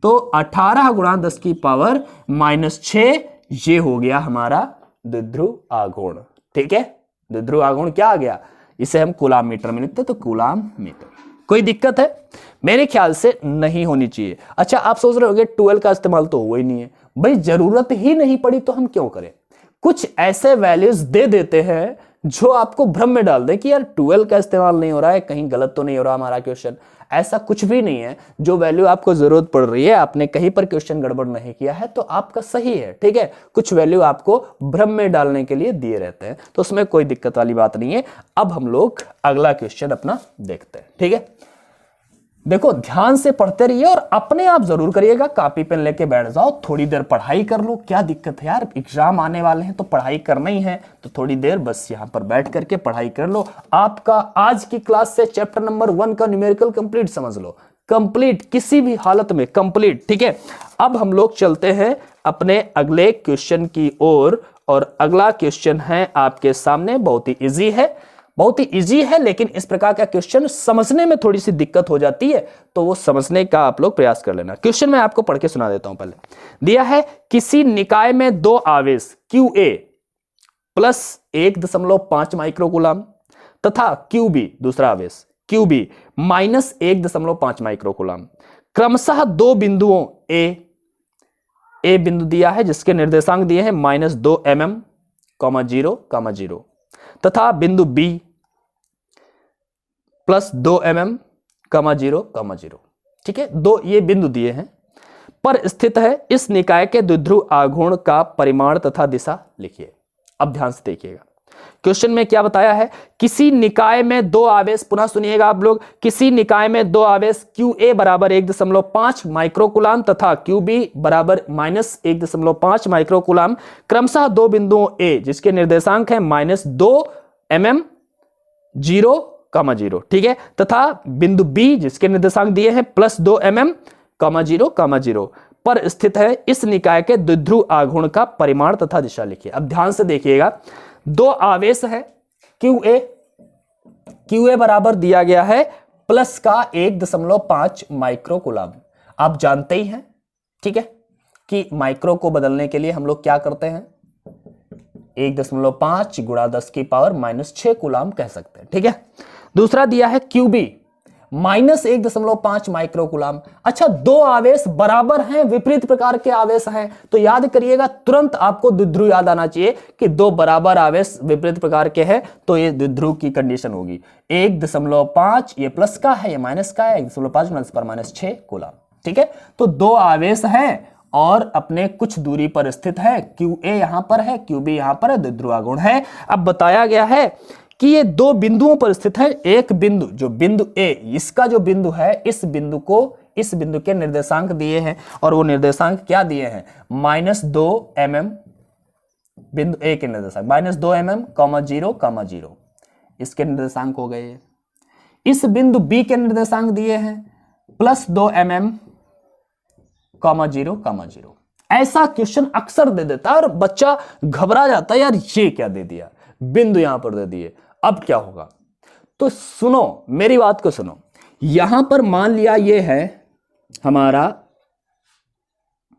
तो 18 गुणा 10 की पावर -6 ये हो गया हमारा द्विध्रुव आघूर्ण। ठीक है, द्विध्रुव आघूर्ण क्या आ गया, इसे हम कूलाम मीटर में लिखते तो कूलाम मीटर। कोई दिक्कत है? मेरे ख्याल से नहीं होनी चाहिए। अच्छा, आप सोच रहे होंगे 12 का इस्तेमाल तो हुआ ही नहीं है। भाई जरूरत ही नहीं पड़ी तो हम क्यों करें? कुछ ऐसे वैल्यूज दे देते हैं जो आपको भ्रम में डाल दे कि यार 12 का इस्तेमाल नहीं हो रहा है, कहीं गलत तो नहीं हो रहा हमारा क्वेश्चन। ऐसा कुछ भी नहीं है। जो वैल्यू आपको जरूरत पड़ रही है, आपने कहीं पर क्वेश्चन गड़बड़ नहीं किया है तो आपका सही है। ठीक है, कुछ वैल्यू आपको भ्रम में डालने के लिए दिए रहते हैं, तो उसमें कोई दिक्कत वाली बात नहीं है। अब हम लोग अगला क्वेश्चन अपना देखते हैं। ठीक है, देखो ध्यान से पढ़ते रहिए और अपने आप जरूर करिएगा। कॉपी पेन लेके बैठ जाओ, थोड़ी देर पढ़ाई कर लो। क्या दिक्कत है यार, एग्जाम आने वाले हैं तो पढ़ाई करना ही है, तो थोड़ी देर बस यहां पर बैठ करके पढ़ाई कर लो। आपका आज की क्लास से चैप्टर नंबर 1 का न्यूमेरिकल कंप्लीट समझ लो, कंप्लीट, किसी भी हालत में कंप्लीट। ठीक है, अब हम लोग चलते हैं अपने अगले क्वेश्चन की ओर, और अगला क्वेश्चन है आपके सामने, बहुत ही इजी है, बहुत ही इजी है, लेकिन इस प्रकार का क्वेश्चन समझने में थोड़ी सी दिक्कत हो जाती है, तो वो समझने का आप लोग प्रयास कर लेना। क्वेश्चन मैं आपको पढ़ के सुना देता हूं। पहले दिया है किसी निकाय में 2 आवेश QA प्लस 1.5 माइक्रोकूलम तथा QB, दूसरा आवेश QB माइनस 1.5 माइक्रोकूलम, क्रमशः 2 बिंदुओं A बिंदु दिया है जिसके निर्देशांक दिए हैं -2 mm, 0, 0 तथा बिंदु B प्लस 2 mm, 0, 0। ठीक है, 2 ये बिंदु दिए हैं, पर स्थित है। इस निकाय के द्विध्रुव आघूर्ण का परिमाण तथा दिशा लिखिए। अब ध्यान से देखिएगा, क्वेश्चन में क्या बताया है, किसी निकाय में 2 आवेश, पुनः सुनिएगा आप लोग, किसी निकाय में 2 आवेश QA बराबर 1.5 माइक्रोकूलम तथा QB बराबर -1.5 माइक्रोकूलम, क्रमशः 2 बिंदुओं A जिसके निर्देशांक है -2 mm, 0, 0। ठीक है, तथा बिंदु B जिसके निर्देशांक दिए हैं +2 mm, 0, 0 पर स्थित है। इस निकाय के द्विध्रुव आघूर्ण का परिमाण तथा दिशा लिखिए। अब ध्यान से देखिएगा, 2 आवेश है QA बराबर दिया गया है प्लस का 1.5 माइक्रोकूलम। आप जानते ही हैं, ठीक है, कि माइक्रो को बदलने के लिए हम लोग क्या करते हैं, 1.5 गुणा 10 की पावर -6 कूलम कह सकते हैं। ठीक है, दूसरा दिया है QB -1.5 माइक्रोकूलम। अच्छा, 2 आवेश बराबर हैं, विपरीत प्रकार के आवेश हैं, तो याद करिएगा, तुरंत आपको द्विध्रुव याद आना चाहिए कि 2 बराबर आवेश विपरीत प्रकार के हैं तो ये द्विध्रुव की कंडीशन होगी। 1.5 ये प्लस का है, ये माइनस का है, 1.5 पर -6 कूलम। ठीक है, तो 2 आवेश हैं और अपने कुछ दूरी पर स्थित है। QA यहां पर है, QB यहां पर है, द्विध्रुव आघूर्ण है। अब बताया गया है कि ये 2 बिंदुओं पर स्थित है। एक बिंदु, जो बिंदु A, इसका जो बिंदु है, इस बिंदु के निर्देशांक दिए हैं, और वो निर्देशांक क्या दिए हैं, -2 mm, बिंदु A के निर्देशांक -2 mm, 0, 0 इसके निर्देशांक हो गए। इस बिंदु B के निर्देशांक दिए हैं +2 mm, 0, 0। ऐसा क्वेश्चन अक्सर दे देता है और बच्चा घबरा जाता है, यार ये क्या दे दिया, बिंदु यहां पर दे दिए, अब क्या होगा। तो सुनो, मेरी बात को सुनो, यहां पर मान लिया ये है हमारा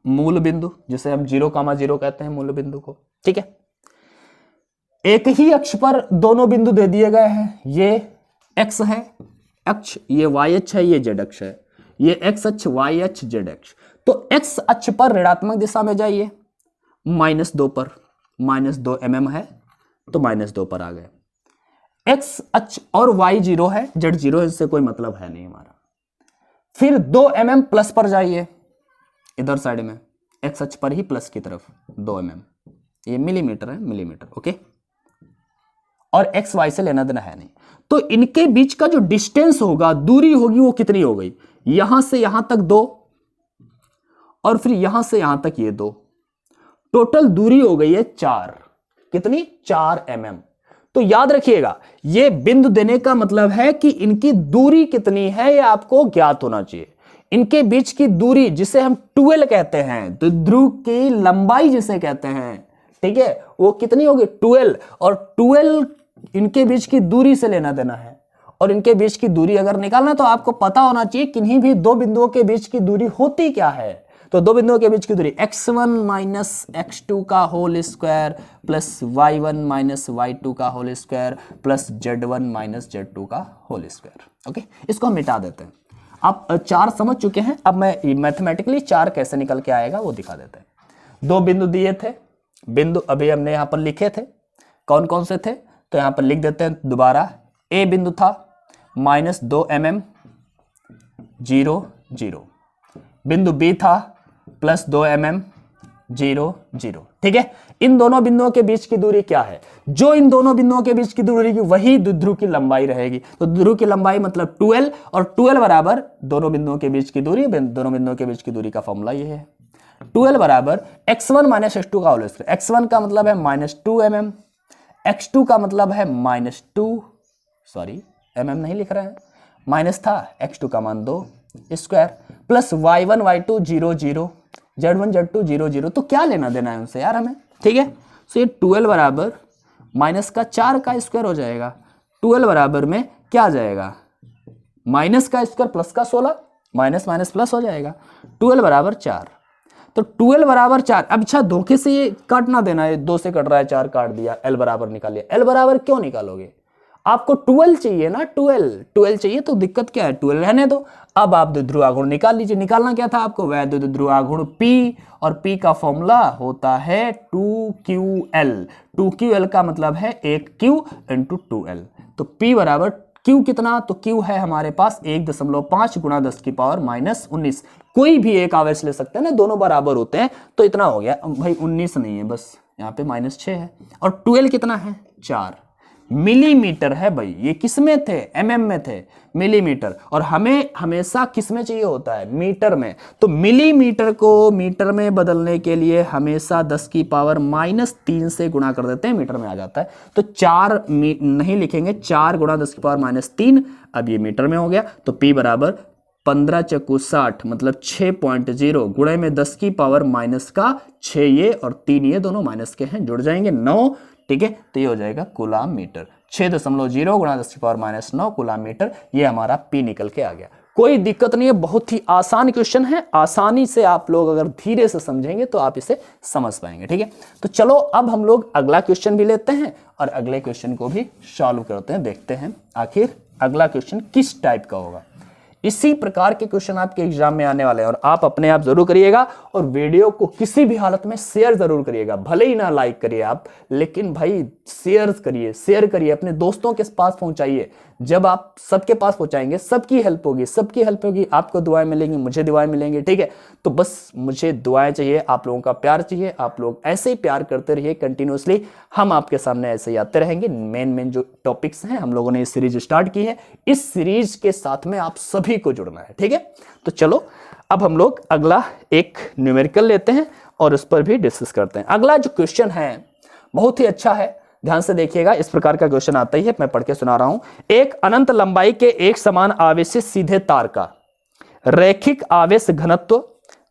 मूल बिंदु, जिसे हम 0, 0 कहते हैं मूल बिंदु को। ठीक है, एक ही अक्ष पर दोनों बिंदु दे दिए गए हैं। ये x है अक्ष, ये y अक्ष है, ये z अक्ष है, ये x अक्ष, y अक्ष, z अक्ष। तो x अक्ष पर ऋणात्मक दिशा में जाइए, -2 पर, -2 mm है तो -2 पर आ गए। x अक्ष और y 0 है, z 0 है, इससे कोई मतलब है नहीं हमारा। फिर 2 mm प्लस पर जाइए, इधर साइड में x अक्ष पर ही प्लस की तरफ 2 mm, ये मिलीमीटर है, मिलीमीटर, ओके। और x y से लेना देना है नहीं, तो इनके बीच का जो डिस्टेंस होगा, दूरी होगी, वो कितनी हो गई, यहां से यहां तक 2 और फिर यहां से यहां तक ये 2, टोटल दूरी हो गई है 4। कितनी? 4 mm। तो याद रखिएगा ये बिंदु देने का मतलब है कि इनकी दूरी कितनी है ये आपको ज्ञात होना चाहिए। इनके बीच की दूरी जिसे हम 12 कहते हैं, द्विध्रुव की लंबाई जिसे कहते हैं, ठीक है, वो कितनी होगी? 12। और 12 इनके बीच की दूरी से लेना देना है। और इनके बीच की दूरी अगर निकालना तो आपको पता होना चाहिए किन्हीं भी दो बिंदुओं के बीच की दूरी होती क्या है। तो दो बिंदुओं के बीच की दूरी x1 माइनस x2 का whole square plus y1 minus y2 का whole square plus z1 minus z2 का होल स्क्वायर। ओके, इसको हम मिटा देते हैं। आप 4 समझ चुके हैं, अब मैं मैथमेटिकली 4 कैसे निकल के आएगा वो दिखा देते हैं। 2 बिंदु दिए थे, बिंदु अभी हमने यहां पर लिखे थे, कौन कौन से थे तो यहां पर लिख देते हैं दोबारा। ए बिंदु था -2 mm 0 0, बिंदु बी था +2 mm 0 0, ठीक है। इन दोनों बिंदुओं के बीच की दूरी क्या है? जो इन दोनों बिंदुओं के बीच की दूरी की वही द्विध्रुव की लंबाई रहेगी। तो द्विध्रुव की लंबाई मतलब 12, और 12 बराबर दोनों बिंदुओं के बीच की दूरी, दोनों बिंदुओं के बीच की दूरी का फॉर्मूला ये है। 12 बराबर x1 माइनस x2 का होल स्क्वायर। x1 का मतलब है -2 mm, x2 का मतलब है -2, सॉरी mm नहीं लिख रहे हैं, माइनस था, x2 का मान 2 square plus y1 y2 0 0, z1 z2 0 0। तो क्या लेना देना है उनसे यार हमें, ठीक है। सो ये 12 बराबर माइनस का 4 का स्क्वायर हो जाएगा। 12 बराबर में क्या आ जाएगा? माइनस का स्क्वायर प्लस का 16, माइनस माइनस प्लस हो जाएगा। 12 बराबर 4। तो 12 बराबर 4। अब अच्छा धोखे से ये काटना देना है, 2 से कट रहा है, 4 काट दिया, एल बराबर निकालिए। एल बराबर क्यों निकालोगे? आपको 12 चाहिए ना, 12 चाहिए, तो दिक्कत क्या है? 12 रहने दो। अब आप द्विध्रुवागुण निकाल लीजिए। निकालना क्या था आपको? वह द्विध्रुवागुण P, और P का फॉर्मूला होता है 2QL। 2QL का मतलब है 1Q इंटू 2L। तो P बराबर Q कितना? तो Q है हमारे पास 1.5 गुणा 10 की पावर -19। कोई भी एक आवेश ले सकते हैं ना, दोनों बराबर होते हैं, तो इतना हो गया भाई। 19 नहीं है, बस यहाँ पे -6 है। और 12 कितना है? 4 मिलीमीटर है भाई। ये किस में थे? mm में थे, मिलीमीटर। और हमें हमेशा किस में चाहिए होता है? मीटर में। तो मिलीमीटर को मीटर में बदलने के लिए हमेशा 10 की पावर -3 से गुणा कर देते हैं, मीटर में आ जाता है। तो 4 नहीं लिखेंगे, 4 गुणा 10 की पावर -3, अब ये मीटर में हो गया। तो P बराबर 15 चक्कू 60 मतलब 6.0 गुणे में 10 की पावर -6 ये और 3 ये दोनों माइनस के हैं, जुड़ जाएंगे 9, ठीक है। तो ये हो जाएगा कूलाम मीटर। 6.0 गुणा 10 की पावर -9 कूलाम मीटर, ये हमारा P निकल के आ गया। कोई दिक्कत नहीं है, बहुत ही आसान क्वेश्चन है। आसानी से आप लोग अगर धीरे से समझेंगे तो आप इसे समझ पाएंगे, ठीक है। तो चलो अब हम लोग अगला क्वेश्चन भी लेते हैं और अगले क्वेश्चन को भी सॉल्व करते हैं, देखते हैं आखिर अगला क्वेश्चन किस टाइप का होगा। इसी प्रकार के क्वेश्चन आपके एग्जाम में आने वाले हैं और आप अपने आप जरूर करिएगा। और वीडियो को किसी भी हालत में शेयर जरूर करिएगा, भले ही ना लाइक करिए आप, लेकिन भाई शेयर करिए, अपने दोस्तों के पास पहुंचाइए। जब आप सबके पास पहुंचाएंगे सबकी हेल्प होगी, आपको दुआएं मिलेंगी, मुझे दुआएं मिलेंगी, ठीक है। तो बस मुझे दुआएं चाहिए, आप लोगों का प्यार चाहिए। आप लोग ऐसे ही प्यार करते रहिए कंटिन्यूसली, हम आपके सामने ऐसे ही आते रहेंगे। मेन जो टॉपिक्स हैं हम लोगों ने इस सीरीज स्टार्ट की है, इस सीरीज के साथ में आप सभी को जुड़ना है, ठीक है। तो चलो अब हम लोग अगला एक न्यूमेरिकल लेते हैं और उस पर भी डिस्कस करते हैं। अगला जो क्वेश्चन है बहुत ही अच्छा है, ध्यान से देखिएगा। इस प्रकार का क्वेश्चन आता ही है, मैं पढ़ के सुना रहा हूं। एक अनंत लंबाई के एक समान आवेशित सीधे तार का रैखिक आवेश घनत्व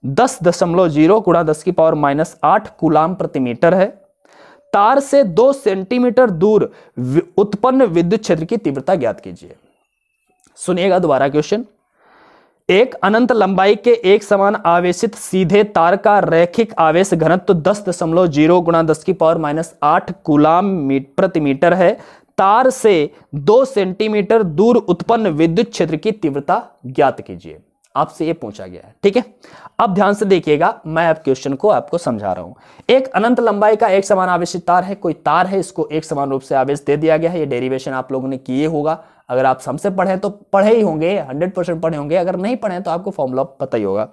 10.0 गुणा 10 की पावर -8 कूलाम प्रति मीटर है। तार से 2 सेंटीमीटर दूर उत्पन्न विद्युत क्षेत्र की तीव्रता ज्ञात कीजिए। सुनिएगा दोबारा क्वेश्चन। एक अनंत लंबाई के एक समान आवेशित सीधे तार का रैखिक आवेश घनत्व 10.0 गुणा 10 की पावर -8 कूलाम प्रति मीटर है। तार से 2 सेंटीमीटर दूर उत्पन्न विद्युत क्षेत्र की तीव्रता ज्ञात कीजिए। आपसे ये पूछा गया है, ठीक है। अब ध्यान से देखिएगा, मैं अब क्वेश्चन को आपको समझा रहा हूं। एक अनंत लंबाई का एक समान आवेशित तार है, कोई तार है, इसको एक समान रूप से आवेश दे दिया गया है। ये डेरिवेशन आप लोगों ने किए होगा, अगर आप हमसे पढ़े तो पढ़े ही होंगे, 100% पढ़े होंगे। अगर नहीं पढ़े तो आपको फॉर्मूला पता ही होगा,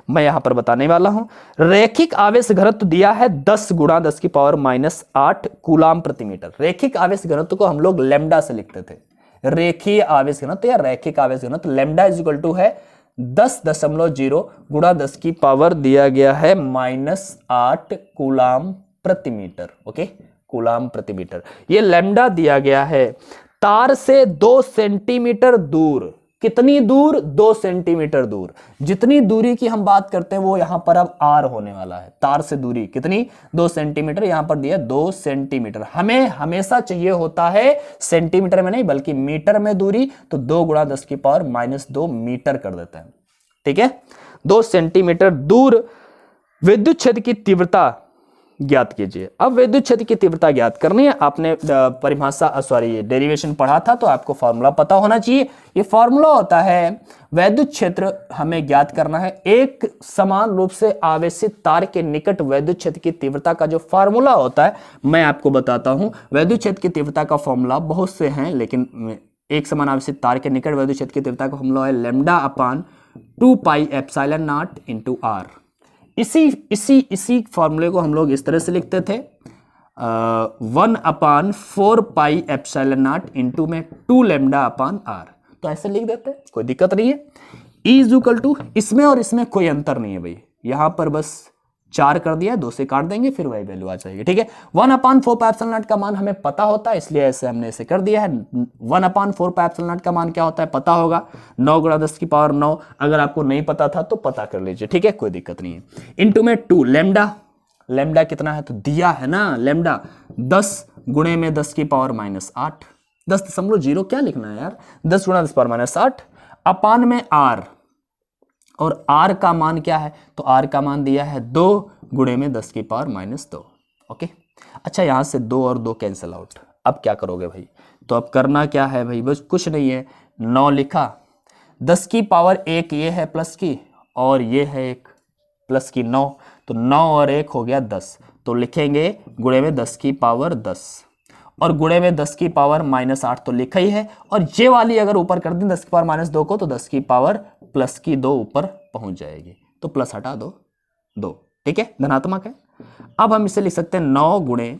मैं यहां पर बताने वाला हूं। रैखिक आवेश घनत्व दिया है 10 गुणा 10 की पावर -8 कूलाम प्रति मीटर। रैखिक आवेश घनत्व को हम लोग लैम्डा से लिखते थे। रेखीय आवेश घनत्व या रैखिक आवेश घनत्व लैम्डा इज इक्वल टू है 10.0 गुणा 10 की पावर दिया गया है -8 कूलाम प्रति मीटर। ओके, कूलाम प्रति मीटर। ये लैम्डा दिया गया है तार से 2 सेंटीमीटर दूर। कितनी दूर? 2 सेंटीमीटर दूर। जितनी दूरी की हम बात करते हैं वो यहां पर अब आर होने वाला है। तार से दूरी कितनी? 2 सेंटीमीटर। यहां पर दिया 2 सेंटीमीटर। हमें हमेशा चाहिए होता है सेंटीमीटर में नहीं बल्कि मीटर में दूरी, तो 2 गुणा 10 की पावर -2 मीटर कर देते हैं। ठीक है, 2 सेंटीमीटर दूर विद्युत क्षेत्र की तीव्रता ज्ञात कीजिए। अब विद्युत क्षेत्र की तीव्रता ज्ञात करनी है। आपने परिभाषा डेरिवेशन पढ़ा था तो आपको फॉर्मूला पता होना चाहिए। ये फॉर्मूला होता है विद्युत क्षेत्र हमें ज्ञात करना है। एक समान रूप से आवेशित तार के निकट विद्युत क्षेत्र की तीव्रता का जो फॉर्मूला होता है मैं आपको बताता हूं। विद्युत क्षेत्र की तीव्रता का फॉर्मूला बहुत से हैं, लेकिन एक समान आवेशित तार के निकट विद्युत क्षेत्र की तीव्रता का फॉर्मूला है λ/2πε0 × R। इसी फॉर्मूले को हम लोग इस तरह से लिखते थे 1/4πε0 इंटू में 2λ/R। तो ऐसे लिख देते हैं, कोई दिक्कत नहीं है। E इसमें और इसमें कोई अंतर नहीं है भाई, यहां पर बस 4 कर दिया, 2 से काट देंगे फिर वही वैल्यू आ जाएगी। ठीक है, 1/4πε0 का मान हमें पता होता है इसलिए ऐसे हमने इसे कर दिया है। 1/4πε0 का मान क्या होता है पता होगा, 9 गुणा 10 की पावर 9। अगर आपको नहीं पता था तो पता कर लीजिए। ठीक है, कोई दिक्कत नहीं है। इंटू में 2 लैम्डा कितना है तो दिया है ना, लैम्डा 10 गुणे में 10 की पावर -8। 10.0 क्या लिखना है यार, 10 गुणा 10 पावर -8 अपान में R। और R का मान क्या है तो R का मान दिया है 2 गुणे में 10 की पावर -2। ओके, अच्छा यहां से 2 और 2 कैंसिल आउट। अब क्या करोगे भाई, तो अब करना क्या है भाई, बस कुछ नहीं है। 9 लिखा, 10 की पावर 1 ये है प्लस की और ये है एक प्लस की 9, तो 9 और 1 हो गया 10। तो लिखेंगे गुणे में 10 की पावर 10 और गुणे में 10 की पावर -8 तो लिखा ही है। और ये वाली अगर ऊपर कर दें 10 की पावर -2 को तो 10 की पावर प्लस की 2 ऊपर पहुंच जाएगी, तो प्लस हटा दो 2। ठीक है, धनात्मक है। अब हम इसे लिख सकते हैं 9 गुणे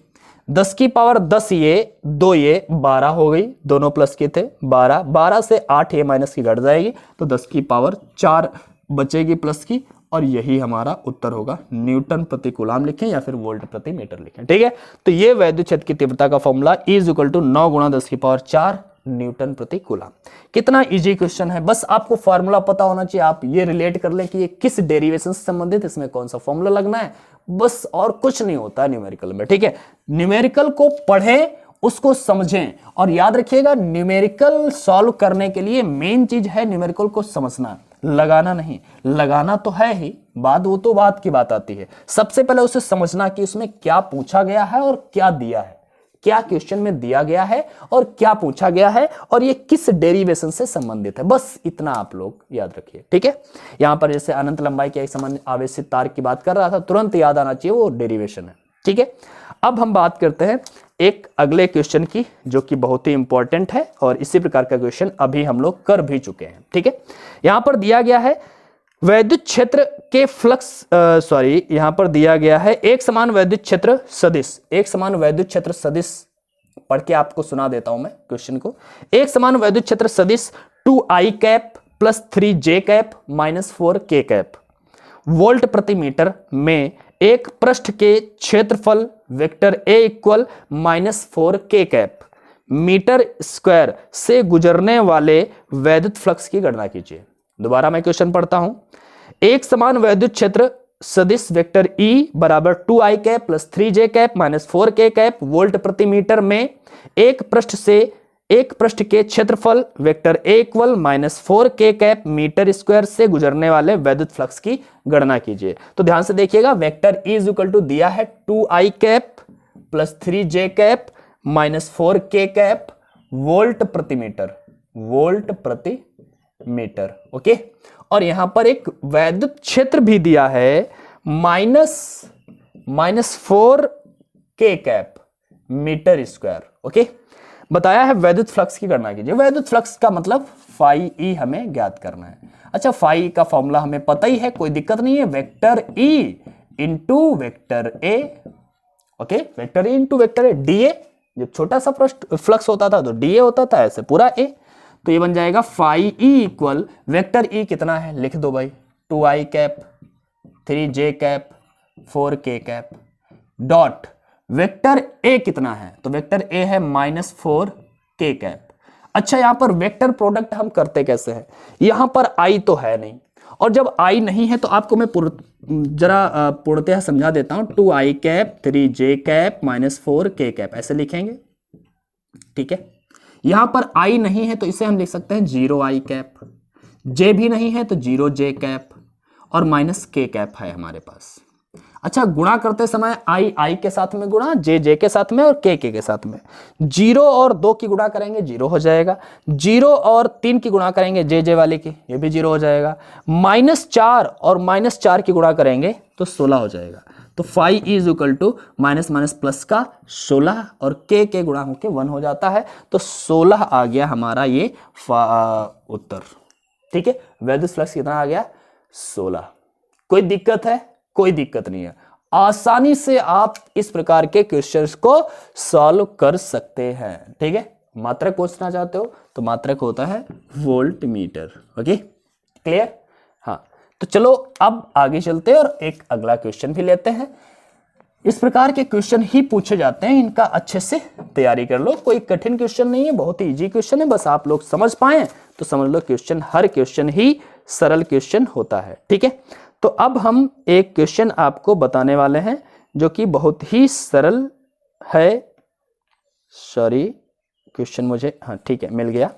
10 की पावर 10 ये 2 ये 12 हो गई, दोनों प्लस के थे 12। 12 से 8 ये माइनस की घट जाएगी तो 10 की पावर 4 बचेगी प्लस की, और यही हमारा उत्तर होगा। न्यूटन प्रति कूलाम लिखें या फिर वोल्ट प्रति मीटर लिखें। ठीक है, तो ये विद्युत क्षेत्र की तीव्रता का फॉर्मूला E = 9 गुणा 10 की पावर 4 न्यूटन प्रति कूलाम। कितना इजी क्वेश्चन है, बस आपको फॉर्मूला पता होना चाहिए। आप ये रिलेट कर लें कि ये किस डेरिवेशन से संबंधित, इसमें कौन सा फॉर्मूला लगना है, बस और कुछ नहीं होता न्यूमेरिकल में। ठीक है, न्यूमेरिकल को पढ़ें, उसको समझें और याद रखिएगा न्यूमेरिकल सॉल्व करने के लिए मेन चीज है न्यूमेरिकल को समझना, लगाना नहीं। लगाना तो है ही, वो तो बात की बात आती है। सबसे पहले उसे समझना कि उसमें क्या पूछा गया है और क्या दिया है, क्या क्वेश्चन में दिया गया है और क्या पूछा गया है और ये किस डेरिवेशन से संबंधित है, बस इतना आप लोग याद रखिए। ठीक है, यहां पर जैसे अनंत लंबाई के एक समान आवेशित तार की बात कर रहा था, तुरंत याद आना चाहिए वो डेरिवेशन है। ठीक है, अब हम बात करते हैं एक अगले क्वेश्चन की जो कि बहुत ही इंपॉर्टेंट है और इसी प्रकार का क्वेश्चन अभी हम लोग कर भी चुके हैं। ठीक है, यहां पर दिया गया है वैद्युत क्षेत्र के फ्लक्स यहां पर दिया गया है एक समान वैद्युत क्षेत्र सदिश। एक समान वैद्युत क्षेत्र सदिश पढ़ के आपको सुना देता हूं मैं क्वेश्चन को। एक समान वैद्युत क्षेत्र सदिश 2i cap plus 3j cap minus 4k cap volt प्रति मीटर में एक पृष्ठ के क्षेत्रफल vector A equal -4k cap metre square से गुजरने वाले वैद्युत फ्लक्स की गणना कीजिए। दोबारा मैं क्वेश्चन पढ़ता हूं। एक समान वैद्युत क्षेत्र सदिश वेक्टर E बराबर 2i cap plus 3j cap minus 4k cap volt प्रति मीटर में एक पृष्ठ के क्षेत्रफल vector A equal -4k cap metre square से गुजरने वाले वैद्युत फ्लक्स की गणना कीजिए। तो ध्यान से देखिएगा, वेक्टर E = दिया है 2i cap plus 3j cap minus 4k cap volt प्रति मीटर। ओके, और यहां पर एक वैद्युत क्षेत्र भी दिया है -4k cap metre square. Okay, बताया है वैद्युत फ्लक्स की गणना कीजिए। वैद्युत फ्लक्स का मतलब फाई ई हमें ज्ञात करना है। अच्छा, फाई का फॉर्मूला हमें पता ही है, कोई दिक्कत नहीं है। वेक्टर ई इंटू वेक्टर ए। Okay, vector e into vector ए, डीए। जब छोटा सा फ्लक्स होता था तो डीए होता था, ऐसे पूरा ए। तो ये बन जाएगा phi e equal vector e कितना है लिख दो भाई, 2i cap 3j cap 4k cap dot vector a कितना है, तो वेक्टर ए है -4k कैप। अच्छा यहां पर वेक्टर प्रोडक्ट हम करते कैसे हैं, यहां पर i तो है नहीं, और जब i नहीं है तो आपको मैं जरा पूर्णतः समझा देता हूं, 2i cap 3j cap -4k cap ऐसे लिखेंगे, ठीक है। यहां पर i नहीं है तो इसे हम लिख सकते हैं 0i कैप, j भी नहीं है तो 0j कैप, और -k कैप है हमारे पास। अच्छा गुणा करते समय i के साथ में गुणा, j के साथ में और k के साथ में, 0 और 2 की गुणा करेंगे 0 हो जाएगा, 0 और 3 की गुणा करेंगे j वाले की, ये भी 0 हो जाएगा, -4 और -4 की गुणा करेंगे तो 16 हो जाएगा। तो phi is equal to minus minus plus का 16 और के गुणा होके 1 हो जाता है, तो 16 आ गया हमारा ये उत्तर, ठीक है। वैद्युत फ्लक्स कितना आ गया 16। कोई दिक्कत है, कोई दिक्कत नहीं है, आसानी से आप इस प्रकार के क्वेश्चंस को सॉल्व कर सकते हैं, ठीक है। मात्रक पूछना चाहते हो तो मात्रक होता है वोल्ट मीटर, ओके क्लियर। हाँ तो चलो अब आगे चलते हैं और एक अगला क्वेश्चन भी लेते हैं। इस प्रकार के क्वेश्चन ही पूछे जाते हैं, इनका अच्छे से तैयारी कर लो, कोई कठिन क्वेश्चन नहीं है, बहुत ही इजी क्वेश्चन है, बस आप लोग समझ पाए तो समझ लो क्वेश्चन, हर क्वेश्चन ही सरल क्वेश्चन होता है, ठीक है। तो अब हम एक क्वेश्चन आपको बताने वाले हैं जो कि बहुत ही सरल है, सॉरी क्वेश्चन मुझे, हाँ ठीक है मिल गया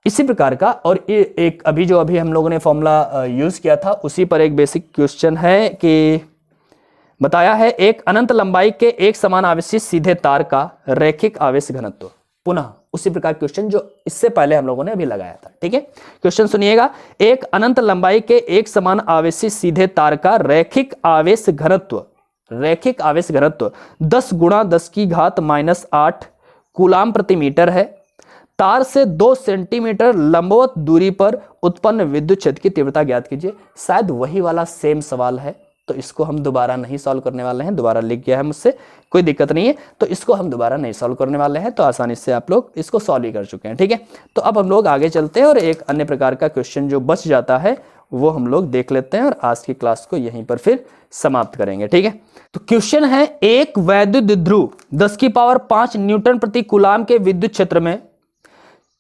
इसी प्रकार का, और एक अभी हम लोगों ने फॉर्मूला यूज किया था उसी पर एक बेसिक क्वेश्चन है कि बताया है एक अनंत लंबाई के एक समान आवेशित सीधे तार का रैखिक आवेश घनत्व, पुनः उसी प्रकार क्वेश्चन जो इससे पहले हम लोगों ने अभी लगाया था, ठीक है। क्वेश्चन सुनिएगा, एक अनंत लंबाई के एक समान आवेशित सीधे तार का रैखिक आवेश घनत्व 10 गुणा 10 की घात -8 कूलाम प्रति मीटर है। तार से 2 सेंटीमीटर लंबवत दूरी पर उत्पन्न विद्युत क्षेत्र की तीव्रता ज्ञात कीजिए। शायद वही वाला सेम सवाल है, तो इसको हम दोबारा नहीं सॉल्व करने वाले हैं, दोबारा लिख गया है मुझसे, कोई दिक्कत नहीं है, तो इसको हम दोबारा नहीं सॉल्व करने वाले हैं, तो आसानी से आप लोग इसको सॉल्व ही कर चुके हैं, ठीक है। तो अब हम लोग आगे चलते हैं और एक अन्य प्रकार का क्वेश्चन जो बच जाता है वो हम लोग देख लेते हैं और आज की क्लास को यहीं पर फिर समाप्त करेंगे, ठीक है। तो क्वेश्चन है, एक वैद्युत द्विध्रुव 10⁵ न्यूटन प्रति कूलाम के विद्युत क्षेत्र में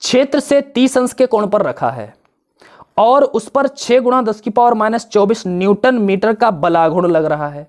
क्षेत्र से 30 अंश के कोण पर रखा है और उस पर 6 गुणा 10⁻⁻24 न्यूटन मीटर का बलाघूर्ण लग रहा है।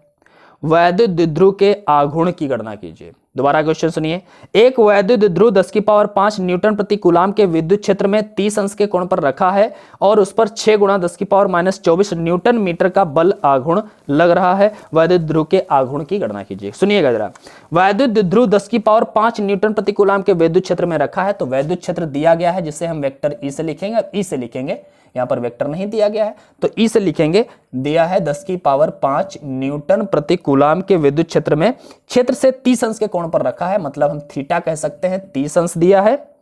वैद्युत द्विध्रुव के आघूर्ण की गणना कीजिए। दोबारा क्वेश्चन सुनिए, एक वैद्युत द्विध्रुव 10⁵ न्यूटन प्रति कूलाम के विद्युत क्षेत्र में 30 अंश के कोण पर रखा है और उस पर 6 गुणा 10⁻⁻24 न्यूटन मीटर का बल आघूर्ण लग रहा है। वैद्युत द्विध्रुव के आघूर्ण की गणना कीजिए। सुनिएगा जरा, वैद्युत द्विध्रुव 10⁵ न्यूटन प्रति कूलाम के विद्युत क्षेत्र में रखा है, तो वैद्युत क्षेत्र दिया गया है जिसे हम वेक्टर ई से लिखेंगे, ई से लिखेंगे, यहां पर वेक्टर नहीं दिया गया है तो ई से लिखेंगे, दिया है 10⁵ न्यूटन प्रति कूलाम के विद्युत क्षेत्र में, क्षेत्र से 30 अंश के कोण पर रखा है, मतलब हम थीटा कह सकते हैं, 30 अंश दिया है,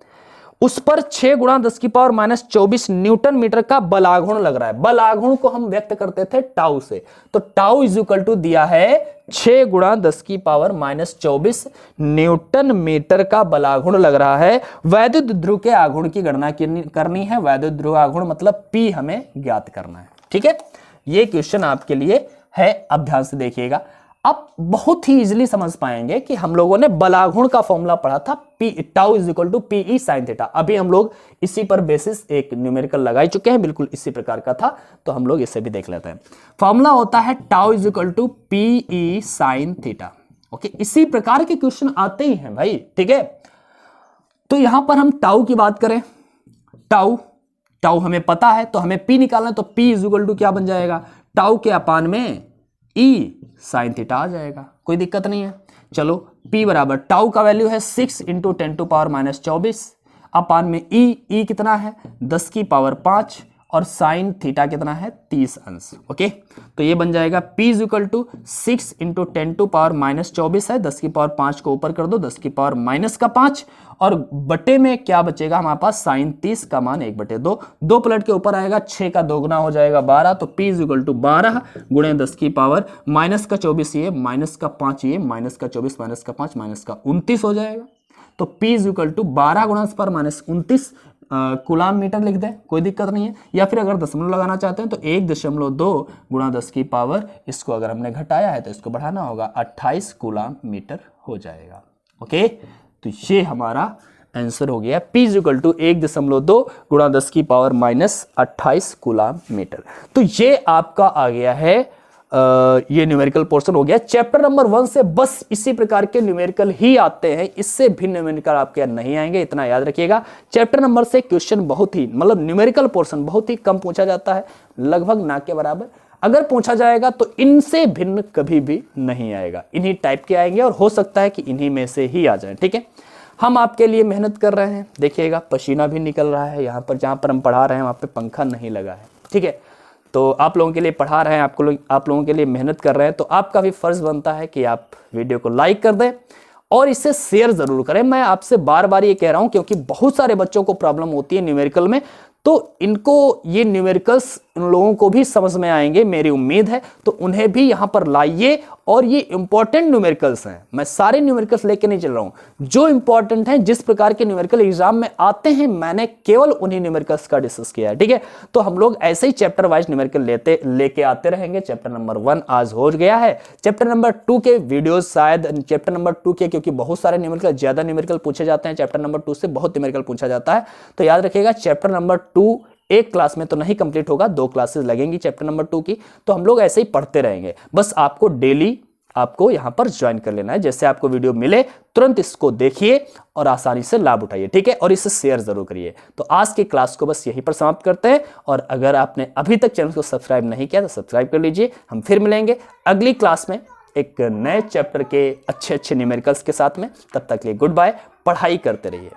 उस पर 6 गुणा 10⁻⁻24 न्यूटन मीटर का बलाघूर्ण लग रहा है। बलाघूर्ण को हम व्यक्त करते थे टाउ से, तो टाउ इज इक्वल टू दिया है 6 गुणा 10⁻⁻24 न्यूटन मीटर का बलाघूर्ण लग रहा है। वैद्युत द्विध्रुव के आघूर्ण की गणना करनी है, वैद्युत द्विध्रुव आघूर्ण मतलब P हमें ज्ञात करना है, ठीक है। ये क्वेश्चन आपके लिए है, अब ध्यान से देखिएगा, आप बहुत ही इजीली समझ पाएंगे कि हम लोगों ने बलाघूर्ण का फॉर्मूला पढ़ा था, tau is equal to p e sine theta. अभी हम लोग इसी पर बेसिस एक न्यूमेरिकल लगा चुके हैं, बिल्कुल इसी प्रकार का था, तो हम लोग इसे भी देख लेते हैं। फॉर्मूला होता है tau is equal to p e sine theta, okay. इसी प्रकार के क्वेश्चन आते ही हैं भाई, ठीक है। तो यहां पर हम टाउ की बात करें, टाउ हमें पता है, तो हमें पी निकालना है, तो पी इज इक्वल टू क्या बन जाएगा, टाउ के अपान में ई साइन थीटा आ जाएगा, कोई दिक्कत नहीं है। चलो P बराबर टाउ का वैल्यू है 6 × 10⁻⁻24 अपान में ई कितना है 10⁵ और साइन थीटा कितना है 30 अंश, ओके। तो ये बन जाएगा P इज इक्वल टू 6 × 10⁻⁻24 है, 10⁵ को ऊपर कर दो, 10⁻⁻5 और बटे में क्या बचेगा हमारे पास, साइन 30 का मान 1/2, 2 पलट के ऊपर आएगा, 6 का 2 गुना हो जाएगा 12, तो P इज इक्वल टू 12 गुणे 10⁻⁻⁻5 ये, -5 ये, -24 -5 -29 हो जाएगा। तो P इज इक्वल टू 12 गुणा 10⁻⁻29 कूलाम मीटर लिख दें, कोई दिक्कत नहीं है। या फिर अगर दशमलव लगाना चाहते हैं तो 1.2 गुणा 10 की पावर, इसको अगर हमने घटाया है तो इसको बढ़ाना होगा, 28 कूलाम मीटर हो जाएगा। ओके, तो ये हमारा आंसर हो गया P इक्वल टू 1.2 गुणा 10 की पावर माइनस 28 कूलाम मीटर। तो ये आपका आ गया है, ये न्यूमेरिकल पोर्शन हो गया। चैप्टर नंबर 1 से बस इसी प्रकार के न्यूमेरिकल ही आते हैं, इससे भी न्यूमेरिकल आपके नहीं आएंगे, इतना याद रखिएगा। चैप्टर नंबर से क्वेश्चन बहुत ही, मतलब न्यूमेरिकल पोर्शन बहुत ही कम पूछा जाता है, लगभग ना के बराबर। अगर पूछा जाएगा तो इनसे भिन्न कभी भी नहीं आएगा, इन्हीं टाइप के आएंगे और हो सकता है कि इन्हीं में से ही आ जाए। ठीक है, हम आपके लिए मेहनत कर रहे हैं, देखिएगा पसीना भी निकल रहा है। यहाँ पर जहाँ पर हम पढ़ा रहे हैं वहाँ पे पंखा नहीं लगा है। ठीक है, तो आप लोगों के लिए पढ़ा रहे हैं, आप लोगों के लिए मेहनत कर रहे हैं, तो आपका भी फर्ज बनता है कि आप वीडियो को लाइक कर दें और इसे शेयर जरूर करें। मैं आपसे बार बार ये कह रहा हूं क्योंकि बहुत सारे बच्चों को प्रॉब्लम होती है न्यूमेरिकल में, तो इनको ये न्यूमेरिकल्स उन लोगों को भी समझ में आएंगे, मेरी उम्मीद है। तो उन्हें भी यहां पर लाइए, और ये इंपॉर्टेंट न्यूमेरिकल्स हैं, मैं सारे न्यूमेरिकल्स लेके नहीं चल रहा हूं, जो इंपॉर्टेंट हैं, जिस प्रकार के न्यूमेरिकल एग्जाम में आते हैं, मैंने केवल उन्हीं न्यूमेरिकल्स का डिस्कस किया है। ठीक है, तो हम लोग ऐसे ही चैप्टर वाइज न्यूमेरिकल लेके आते रहेंगे। चैप्टर नंबर 1 आज हो गया है, चैप्टर नंबर 2 के वीडियोस शायद चैप्टर नंबर 2 के, क्योंकि बहुत सारे न्यूमेरिकल, ज्यादा न्यूमेरिकल पूछे जाते हैं, चैप्टर नंबर 2 से बहुत न्यूमेरिकल पूछा जाता है। तो याद रखिएगा, चैप्टर नंबर 2 एक क्लास में तो नहीं कंप्लीट होगा, 2 क्लासेस लगेंगी चैप्टर नंबर 2 की। तो हम लोग ऐसे ही पढ़ते रहेंगे, बस आपको डेली आपको यहां पर ज्वाइन कर लेना है। जैसे आपको वीडियो मिले तुरंत इसको देखिए और आसानी से लाभ उठाइए। ठीक है, और इसे शेयर जरूर करिए। तो आज की क्लास को बस यहीं पर समाप्त करते हैं, और अगर आपने अभी तक चैनल को सब्सक्राइब नहीं किया तो सब्सक्राइब कर लीजिए। हम फिर मिलेंगे अगली क्लास में एक नए चैप्टर के अच्छे न्यूमेरिकल्स के साथ में। तब तक के लिए गुड बाय, पढ़ाई करते रहिए।